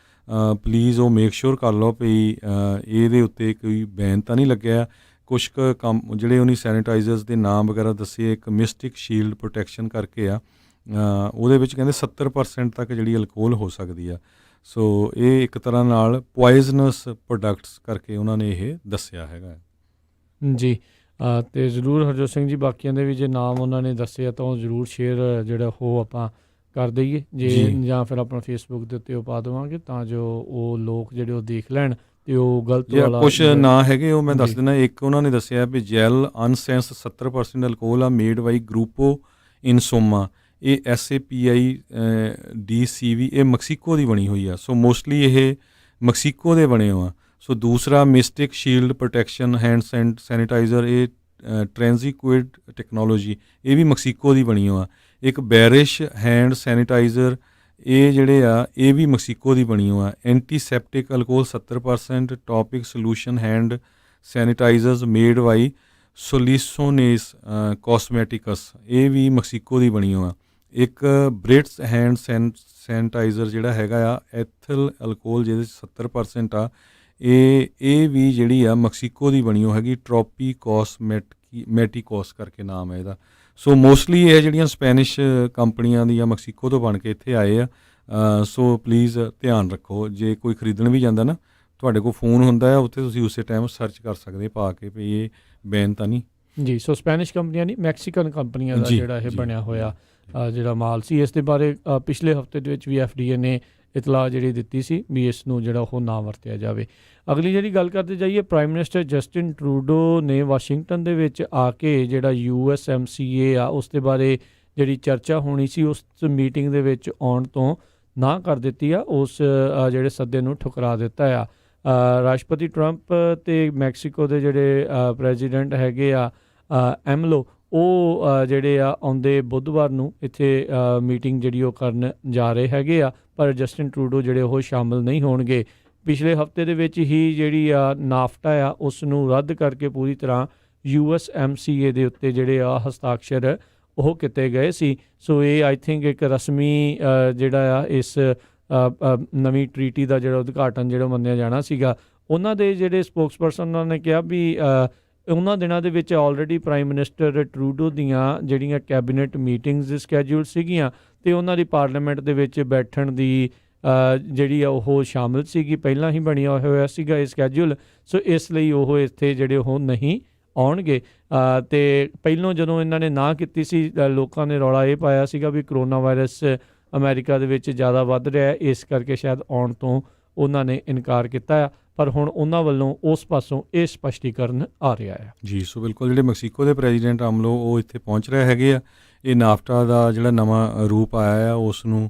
ਪਲੀਜ਼ ਉਹ ਮੇਕ ਸ਼ੋਰ ਕਰ ਲਓ ਵੀ ਇਹਦੇ ਉੱਤੇ ਕੋਈ ਬੈਨ ਤਾਂ ਨਹੀਂ ਲੱਗਿਆ। ਕੁਛ ਕੁ ਕੰਮ ਜਿਹੜੇ ਉਹਨੇ ਸੈਨੀਟਾਈਜ਼ਰਸ ਦੇ ਨਾਮ ਵਗੈਰਾ ਦੱਸੇ, ਇੱਕ ਮਿਸਟਿਕ ਸ਼ੀਲਡ ਪ੍ਰੋਟੈਕਸ਼ਨ ਕਰਕੇ ਆ, ਉਹਦੇ ਵਿੱਚ ਕਹਿੰਦੇ 70% ਤੱਕ ਜਿਹੜੀ ਅਲਕੋਹਲ ਹੋ ਸਕਦੀ ਆ। ਸੋ ਇਹ ਇੱਕ ਤਰ੍ਹਾਂ ਨਾਲ ਪੋਇਜ਼ਨਸ ਪ੍ਰੋਡਕਟਸ ਕਰਕੇ ਉਹਨਾਂ ਨੇ ਇਹ ਦੱਸਿਆ ਹੈਗਾ। ਜੀ, ਅਤੇ ਜ਼ਰੂਰ ਹਰਜੋਤ ਸਿੰਘ ਜੀ ਬਾਕੀਆਂ ਦੇ ਵੀ ਜੇ ਨਾਮ ਉਹਨਾਂ ਨੇ ਦੱਸੇ ਆ ਤਾਂ ਉਹ ਜ਼ਰੂਰ ਸ਼ੇਅਰ ਜਿਹੜਾ ਉਹ ਆਪਾਂ ਕਰ ਦਈਏ ਜਾਂ ਫਿਰ ਆਪਣਾ ਫੇਸਬੁੱਕ ਦੇ ਉੱਤੇ ਉਹ ਪਾ ਦੇਵਾਂਗੇ ਤਾਂ ਜੋ ਉਹ ਲੋਕ ਜਿਹੜੇ ਉਹ ਦੇਖ ਲੈਣ ਅਤੇ ਉਹ ਗਲਤ ਵਾਲਾ ਕੁਛ ਨਾਂ ਹੈਗੇ ਉਹ ਮੈਂ ਦੱਸ ਦਿੰਦਾ। ਇੱਕ ਉਹਨਾਂ ਨੇ ਦੱਸਿਆ ਵੀ ਜੈਲ ਅਨਸੈਂਸ 70% ਅਲਕੋਹਲ ਆ ਮੇਡ ਬਾਈ ਗਰੂਪੋ ਇਨਸੋਮਾ, ਇਹ SAPI DCV ਇਹ ਮੈਕਸੀਕੋ ਦੀ ਬਣੀ ਹੋਈ ਆ। ਸੋ ਮੋਸਟਲੀ ਇਹ ਮੈਕਸੀਕੋ ਦੇ ਬਣੇ ਹੋ ਆ। ਸੋ ਦੂਸਰਾ ਮਿਸਟਿਕ ਸ਼ੀਲਡ ਪ੍ਰੋਟੈਕਸ਼ਨ ਹੈਂਡ ਸੈਨੀਟਾਈਜ਼ਰ ਇਹ ਟ੍ਰਾਂਜ਼ੀਕੁਇਡ ਟੈਕਨੋਲੋਜੀ ਇਹ ਵੀ ਮੈਕਸੀਕੋ ਦੀ ਬਣੀ ਹੋ ਆ। ਇੱਕ ਬੈਰਿਸ਼ ਹੈਂਡ ਸੈਨੀਟਾਈਜ਼ਰ ਇਹ ਜਿਹੜੇ ਆ ਇਹ ਵੀ ਮੈਕਸੀਕੋ ਦੀ ਬਣੀ ਹੋ ਆ। Antiseptic alcohol 70% topical solution hand sanitizers made by Soluciones cosmetics ਇਹ ਵੀ ਮੈਕਸੀਕੋ ਦੀ ਬਣੀ ਹੋ ਆ। ਇੱਕ ਬ੍ਰਿਟਸ ਹੈਂਡ ਸੈਨੀਟਾਈਜ਼ਰ ਜਿਹੜਾ ਹੈਗਾ ਆ ਐਥਲ ਅਲਕੋਹਲ ਜਿਹਦੇ 70% ਆ ਇਹ ਵੀ ਜਿਹੜੀ ਆ ਮੈਕਸੀਕੋ ਦੀ ਬਣੀ ਹੋ ਹੈਗੀ, ਟ੍ਰੋਪੀ ਕਾਸਮੈਟਿਕੋਸ ਕਰਕੇ ਨਾਮ ਹੈ ਇਹਦਾ। ਸੋ ਮੋਸਟਲੀ ਇਹ ਜਿਹੜੀਆਂ ਸਪੈਨਿਸ਼ ਕੰਪਨੀਆਂ ਦੀਆਂ ਮੈਕਸੀਕੋ ਤੋਂ ਬਣ ਕੇ ਇੱਥੇ ਆਏ ਆ। ਸੋ ਪਲੀਜ਼ ਧਿਆਨ ਰੱਖੋ, ਜੇ ਕੋਈ ਖਰੀਦਣ ਵੀ ਜਾਂਦਾ ਨਾ ਤੁਹਾਡੇ ਕੋਲ ਫੋਨ ਹੁੰਦਾ ਆ ਉੱਥੇ ਤੁਸੀਂ ਉਸੇ ਟਾਈਮ ਸਰਚ ਕਰ ਸਕਦੇ ਪਾ ਕੇ ਵੀ ਇਹ ਬੈਨ ਤਾਂ ਨਹੀਂ। ਜੀ, ਸੋ ਸਪੈਨਿਸ਼ ਕੰਪਨੀਆਂ ਨਹੀਂ ਮੈਕਸੀਕਨ ਕੰਪਨੀਆਂ ਦਾ ਜਿਹੜਾ ਇਹ ਬਣਿਆ ਹੋਇਆ ਜਿਹੜਾ ਮਾਲ ਸੀ। ਇਸ ਦੇ ਬਾਰੇ ਪਿਛਲੇ ਹਫਤੇ ਦੇ ਵਿੱਚ ਵੀ FDA ਨੇ ਇਤਲਾਹ ਜਿਹੜੀ ਦਿੱਤੀ ਸੀ ਵੀ ਇਸ ਨੂੰ ਜਿਹੜਾ ਉਹ ਨਾ ਵਰਤਿਆ ਜਾਵੇ। ਅਗਲੀ ਜਿਹੜੀ ਗੱਲ ਕਰਦੇ ਜਾਈਏ, ਪ੍ਰਾਈਮ ਮਿਨਿਸਟਰ ਜਸਟਿਨ ਟਰੂਡੋ ਨੇ ਵਾਸ਼ਿੰਗਟਨ ਦੇ ਵਿੱਚ ਆ ਕੇ ਜਿਹੜਾ USMCA ਆ ਉਸ ਦੇ ਬਾਰੇ ਜਿਹੜੀ ਚਰਚਾ ਹੋਣੀ ਸੀ ਉਸ ਮੀਟਿੰਗ ਦੇ ਵਿੱਚ ਆਉਣ ਤੋਂ ਨਾ ਕਰ ਦਿੱਤੀ ਆ। ਉਸ ਜਿਹੜੇ ਸੱਦੇ ਨੂੰ ਠੁਕਰਾ ਦਿੱਤਾ ਆ। ਰਾਸ਼ਟਰਪਤੀ ਟਰੰਪ ਅਤੇ ਮੈਕਸੀਕੋ ਦੇ ਜਿਹੜੇ ਪ੍ਰੈਜ਼ੀਡੈਂਟ ਹੈਗੇ ਆ ਐਮਲੋ ਉਹ ਜਿਹੜੇ ਆ ਆਉਂਦੇ ਬੁੱਧਵਾਰ ਨੂੰ ਇੱਥੇ ਮੀਟਿੰਗ ਜਿਹੜੀ ਉਹ ਕਰਨ ਜਾ ਰਹੇ ਹੈਗੇ ਆ, ਪਰ ਜਸਟਿਨ ਟਰੂਡੋ ਜਿਹੜੇ ਉਹ ਸ਼ਾਮਿਲ ਨਹੀਂ ਹੋਣਗੇ। ਪਿਛਲੇ ਹਫਤੇ ਦੇ ਵਿੱਚ ਹੀ ਜਿਹੜੀ ਆ ਨਾਫਟਾ ਆ ਉਸ ਨੂੰ ਰੱਦ ਕਰਕੇ ਪੂਰੀ ਤਰ੍ਹਾਂ USMCA ਦੇ ਉੱਤੇ ਜਿਹੜੇ ਆ ਹਸਤਾਖਰ ਉਹ ਕੀਤੇ ਗਏ ਸੀ। ਸੋ ਇਹ ਆਈ ਥਿੰਕ ਇੱਕ ਰਸਮੀ ਜਿਹੜਾ ਆ ਇਸ ਨਵੀਂ ਟਰੀਟੀ ਦਾ ਜਿਹੜਾ ਉਦਘਾਟਨ ਜਿਹੜਾ ਮੰਨਿਆ ਜਾਣਾ ਸੀਗਾ। ਉਹਨਾਂ ਦੇ ਜਿਹੜੇ ਸਪੋਕਸਪਰਸਨ ਉਹਨਾਂ ਨੇ ਕਿਹਾ ਵੀ ਉਹਨਾਂ ਦਿਨਾਂ ਦੇ ਵਿੱਚ ਆਲਰੇਡੀ ਪ੍ਰਾਈਮ ਮਿਨਿਸਟਰ ਟਰੂਡੋ ਦੀਆਂ ਜਿਹੜੀਆਂ ਕੈਬਨਿਟ ਮੀਟਿੰਗਸ ਸਕੈਜੂਲ ਸੀਗੀਆਂ ਅਤੇ ਉਹਨਾਂ ਦੀ ਪਾਰਲੀਮੈਂਟ ਦੇ ਵਿੱਚ ਬੈਠਣ ਦੀ ਜਿਹੜੀ ਆ ਉਹ ਸ਼ਾਮਿਲ ਸੀਗੀ, ਪਹਿਲਾਂ ਹੀ ਬਣਿਆ ਹੋਇਆ ਸੀਗਾ ਇਹ ਸਕੈਜੂਲ। ਸੋ ਇਸ ਲਈ ਉਹ ਇੱਥੇ ਜਿਹੜੇ ਉਹ ਨਹੀਂ ਆਉਣਗੇ। ਅਤੇ ਪਹਿਲੋਂ ਜਦੋਂ ਇਹਨਾਂ ਨੇ ਨਾ ਕੀਤੀ ਸੀ ਲੋਕਾਂ ਨੇ ਰੌਲਾ ਇਹ ਪਾਇਆ ਸੀਗਾ ਵੀ ਕਰੋਨਾ ਵਾਇਰਸ ਅਮਰੀਕਾ ਦੇ ਵਿੱਚ ਜ਼ਿਆਦਾ ਵੱਧ ਰਿਹਾ, ਇਸ ਕਰਕੇ ਸ਼ਾਇਦ ਆਉਣ ਤੋਂ ਉਹਨਾਂ ਨੇ ਇਨਕਾਰ ਕੀਤਾ ਆ। ਪਰ ਹੁਣ ਉਹਨਾਂ ਵੱਲੋਂ ਉਸ ਪਾਸੋਂ ਇਹ ਸਪਸ਼ਟੀਕਰਨ ਆ ਰਿਹਾ ਹੈ। ਜੀ, ਸੋ ਬਿਲਕੁਲ ਜਿਹੜੇ ਮੈਕਸੀਕੋ ਦੇ ਪ੍ਰੈਜ਼ੀਡੈਂਟ AMLO ਉਹ ਇੱਥੇ ਪਹੁੰਚ ਰਹੇ ਹੈਗੇ ਆ। ਇਹ ਨਾਫਟਾ ਦਾ ਜਿਹੜਾ ਨਵਾਂ ਰੂਪ ਆਇਆ ਆ ਉਸ ਨੂੰ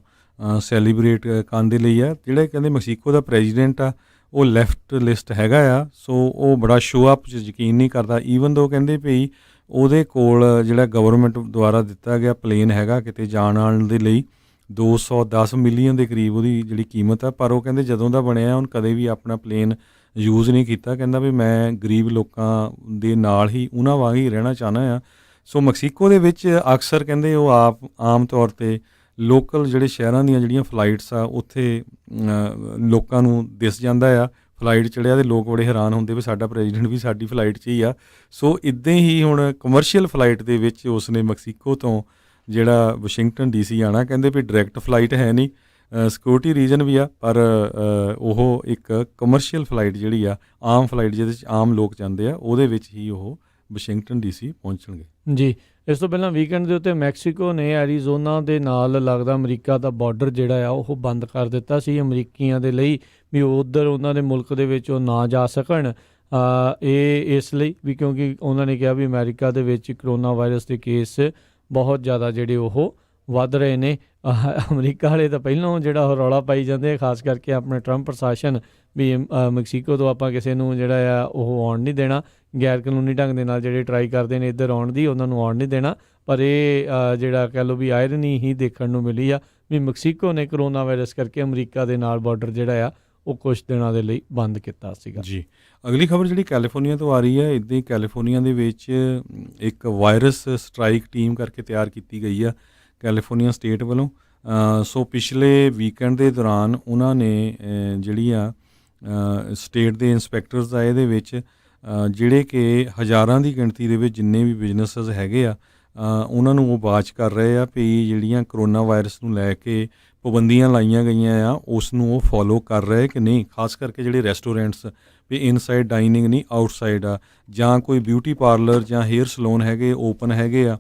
ਸੈਲੀਬ੍ਰੇਟ ਕਰਨ ਦੇ ਲਈ ਆ। ਜਿਹੜੇ ਕਹਿੰਦੇ ਮੈਕਸੀਕੋ ਦਾ ਪ੍ਰੈਜ਼ੀਡੈਂਟ ਆ ਉਹ ਲੈਫਟ ਲਿਸਟ ਹੈਗਾ ਆ, ਸੋ ਉਹ ਬੜਾ ਸ਼ੋਅ ਅਪ 'ਚ ਯਕੀਨ ਨਹੀਂ ਕਰਦਾ। ਈਵਨ ਦੋ ਕਹਿੰਦੇ ਭਈ ਉਹਦੇ ਕੋਲ ਜਿਹੜਾ ਗਵਰਨਮੈਂਟ ਦੁਆਰਾ ਦਿੱਤਾ ਗਿਆ ਪਲੇਨ ਹੈਗਾ ਕਿਤੇ ਜਾਣ ਆਉਣ ਦੇ ਲਈ 210 ਮਿਲੀਅਨ ਦੇ ਕਰੀਬ ਉਹਦੀ ਜਿਹੜੀ ਕੀਮਤ ਆ, ਪਰ ਉਹ ਕਹਿੰਦੇ ਜਦੋਂ ਦਾ ਬਣਿਆ ਉਹਨ ਕਦੇ ਵੀ ਆਪਣਾ ਪਲੇਨ ਯੂਜ਼ ਨਹੀਂ ਕੀਤਾ। ਕਹਿੰਦਾ ਵੀ ਮੈਂ ਗਰੀਬ ਲੋਕਾਂ ਦੇ ਨਾਲ ਹੀ ਉਹਨਾਂ ਵਾਂਗ ਹੀ ਰਹਿਣਾ ਚਾਹੁੰਦਾ ਆ। ਸੋ ਮੈਕਸੀਕੋ ਦੇ ਵਿੱਚ ਅਕਸਰ ਕਹਿੰਦੇ ਉਹ ਆਮ ਤੌਰ 'ਤੇ ਲੋਕਲ ਜਿਹੜੇ ਸ਼ਹਿਰਾਂ ਦੀਆਂ ਜਿਹੜੀਆਂ ਫਲਾਈਟਸ ਆ ਉੱਥੇ ਲੋਕਾਂ ਨੂੰ ਦਿਸ ਜਾਂਦਾ ਆ। ਫਲਾਈਟ ਚੜ੍ਹਿਆ ਅਤੇ ਲੋਕ ਬੜੇ ਹੈਰਾਨ ਹੁੰਦੇ ਵੀ ਸਾਡਾ ਪ੍ਰੈਜ਼ੀਡੈਂਟ ਵੀ ਸਾਡੀ ਫਲਾਈਟ 'ਚ ਹੀ ਆ। ਸੋ ਇੱਦਾਂ ਹੀ ਹੁਣ ਕਮਰਸ਼ੀਅਲ ਫਲਾਈਟ ਦੇ ਵਿੱਚ ਉਸਨੇ ਮੈਕਸੀਕੋ ਤੋਂ ਜਿਹੜਾ ਵਾਸ਼ਿੰਗਟਨ DC ਆਉਣਾ। ਕਹਿੰਦੇ ਵੀ ਡਾਇਰੈਕਟ ਫਲਾਈਟ ਹੈ ਨਹੀਂ, ਸਿਕਿਉਰਿਟੀ ਰੀਜ਼ਨ ਵੀ ਆ, ਪਰ ਉਹ ਇੱਕ ਕਮਰਸ਼ੀਅਲ ਫਲਾਈਟ ਜਿਹੜੀ ਆ ਆਮ ਫਲਾਈਟ ਜਿਹਦੇ 'ਚ ਆਮ ਲੋਕ ਜਾਂਦੇ ਆ ਉਹਦੇ ਵਿੱਚ ਹੀ ਉਹ ਵਾਸ਼ਿੰਗਟਨ DC ਪਹੁੰਚਣਗੇ। ਜੀ, ਇਸ ਤੋਂ ਪਹਿਲਾਂ ਵੀਕਐਂਡ ਦੇ ਉੱਤੇ ਮੈਕਸੀਕੋ ਨੇ ਐਰੀਜ਼ੋਨਾ ਦੇ ਨਾਲ ਲੱਗਦਾ ਅਮਰੀਕਾ ਦਾ ਬਾਰਡਰ ਜਿਹੜਾ ਆ ਉਹ ਬੰਦ ਕਰ ਦਿੱਤਾ ਸੀ ਅਮਰੀਕੀਆਂ ਦੇ ਲਈ ਵੀ ਉੱਧਰ ਉਹਨਾਂ ਦੇ ਮੁਲਕ ਦੇ ਵਿੱਚ ਉਹ ਨਾ ਜਾ ਸਕਣ। ਇਹ ਇਸ ਲਈ ਵੀ ਕਿਉਂਕਿ ਉਹਨਾਂ ਨੇ ਕਿਹਾ ਵੀ ਅਮਰੀਕਾ ਦੇ ਵਿੱਚ ਕਰੋਨਾ ਵਾਇਰਸ ਦੇ ਕੇਸ ਬਹੁਤ ਜ਼ਿਆਦਾ ਜਿਹੜੇ ਉਹ ਵੱਧ ਰਹੇ ਨੇ। ਅਮਰੀਕਾ ਵਾਲੇ ਤਾਂ ਪਹਿਲਾਂ ਜਿਹੜਾ ਉਹ ਰੌਲਾ ਪਾਈ ਜਾਂਦੇ ਆ, ਖਾਸ ਕਰਕੇ ਆਪਣੇ ਟਰੰਪ ਪ੍ਰਸ਼ਾਸਨ ਵੀ ਮੈਕਸੀਕੋ ਤੋਂ ਆਪਾਂ ਕਿਸੇ ਨੂੰ ਜਿਹੜਾ ਆ ਉਹ ਆਉਣ ਨਹੀਂ ਦੇਣਾ, ਗੈਰ ਕਾਨੂੰਨੀ ਢੰਗ ਦੇ ਨਾਲ ਜਿਹੜੇ ਟਰਾਈ ਕਰਦੇ ਨੇ ਇੱਧਰ ਆਉਣ ਦੀ ਉਹਨਾਂ ਨੂੰ ਆਉਣ ਨਹੀਂ ਦੇਣਾ। ਪਰ ਇਹ ਜਿਹੜਾ ਕਹਿ ਲਓ ਵੀ ਆਇਰਨੀ ਹੀ ਦੇਖਣ ਨੂੰ ਮਿਲੀ ਆ ਵੀ ਮੈਕਸੀਕੋ ਨੇ ਕਰੋਨਾ ਵਾਇਰਸ ਕਰਕੇ ਅਮਰੀਕਾ ਦੇ ਨਾਲ ਬਾਰਡਰ ਜਿਹੜਾ ਆ ਉਹ ਕੁਛ ਦਿਨਾਂ ਦੇ ਲਈ ਬੰਦ ਕੀਤਾ ਸੀਗਾ। ਜੀ, ਅਗਲੀ ਖਬਰ ਜਿਹੜੀ ਕੈਲੀਫੋਰਨੀਆ ਤੋਂ ਆ ਰਹੀ ਹੈ। ਇੱਦਾਂ ਹੀ ਕੈਲੀਫੋਰਨੀਆ ਦੇ ਵਿੱਚ ਇੱਕ ਵਾਇਰਸ ਸਟ੍ਰਾਈਕ ਟੀਮ ਕਰਕੇ ਤਿਆਰ ਕੀਤੀ ਗਈ ਆ ਕੈਲੀਫੋਰਨੀਆ ਸਟੇਟ ਵੱਲੋਂ। ਸੋ ਪਿਛਲੇ ਵੀਕਐਂਡ ਦੇ ਦੌਰਾਨ ਉਹਨਾਂ ਨੇ ਜਿਹੜੀ ਆ ਸਟੇਟ ਦੇ ਇੰਸਪੈਕਟਰਸ ਆ ਇਹਦੇ ਵਿੱਚ ਜਿਹੜੇ ਕਿ ਹਜ਼ਾਰਾਂ ਦੀ ਗਿਣਤੀ ਦੇ ਵਿੱਚ ਜਿੰਨੇ ਵੀ ਬਿਜ਼ਨੈਸਸ ਹੈਗੇ ਆ ਉਹਨਾਂ ਨੂੰ ਉਹ ਵਾਚ ਕਰ ਰਹੇ ਆ ਵੀ ਜਿਹੜੀਆਂ ਕਰੋਨਾ ਵਾਇਰਸ ਨੂੰ ਲੈ ਕੇ ਪਾਬੰਦੀਆਂ ਲਾਈਆਂ ਗਈਆਂ ਆ ਉਸ ਨੂੰ ਉਹ ਫੋਲੋ ਕਰ ਰਹੇ ਕਿ ਨਹੀਂ। ਖਾਸ ਕਰਕੇ ਜਿਹੜੇ ਰੈਸਟੋਰੈਂਟਸ ਵੀ ਇਨਸਾਈਡ ਡਾਈਨਿੰਗ ਨਹੀਂ ਆਊਟਸਾਈਡ ਆ, ਜਾਂ ਕੋਈ ਬਿਊਟੀ ਪਾਰਲਰ ਜਾਂ ਹੇਅਰ ਸਲੂਨ ਹੈਗੇ ਓਪਨ ਹੈਗੇ ਆ,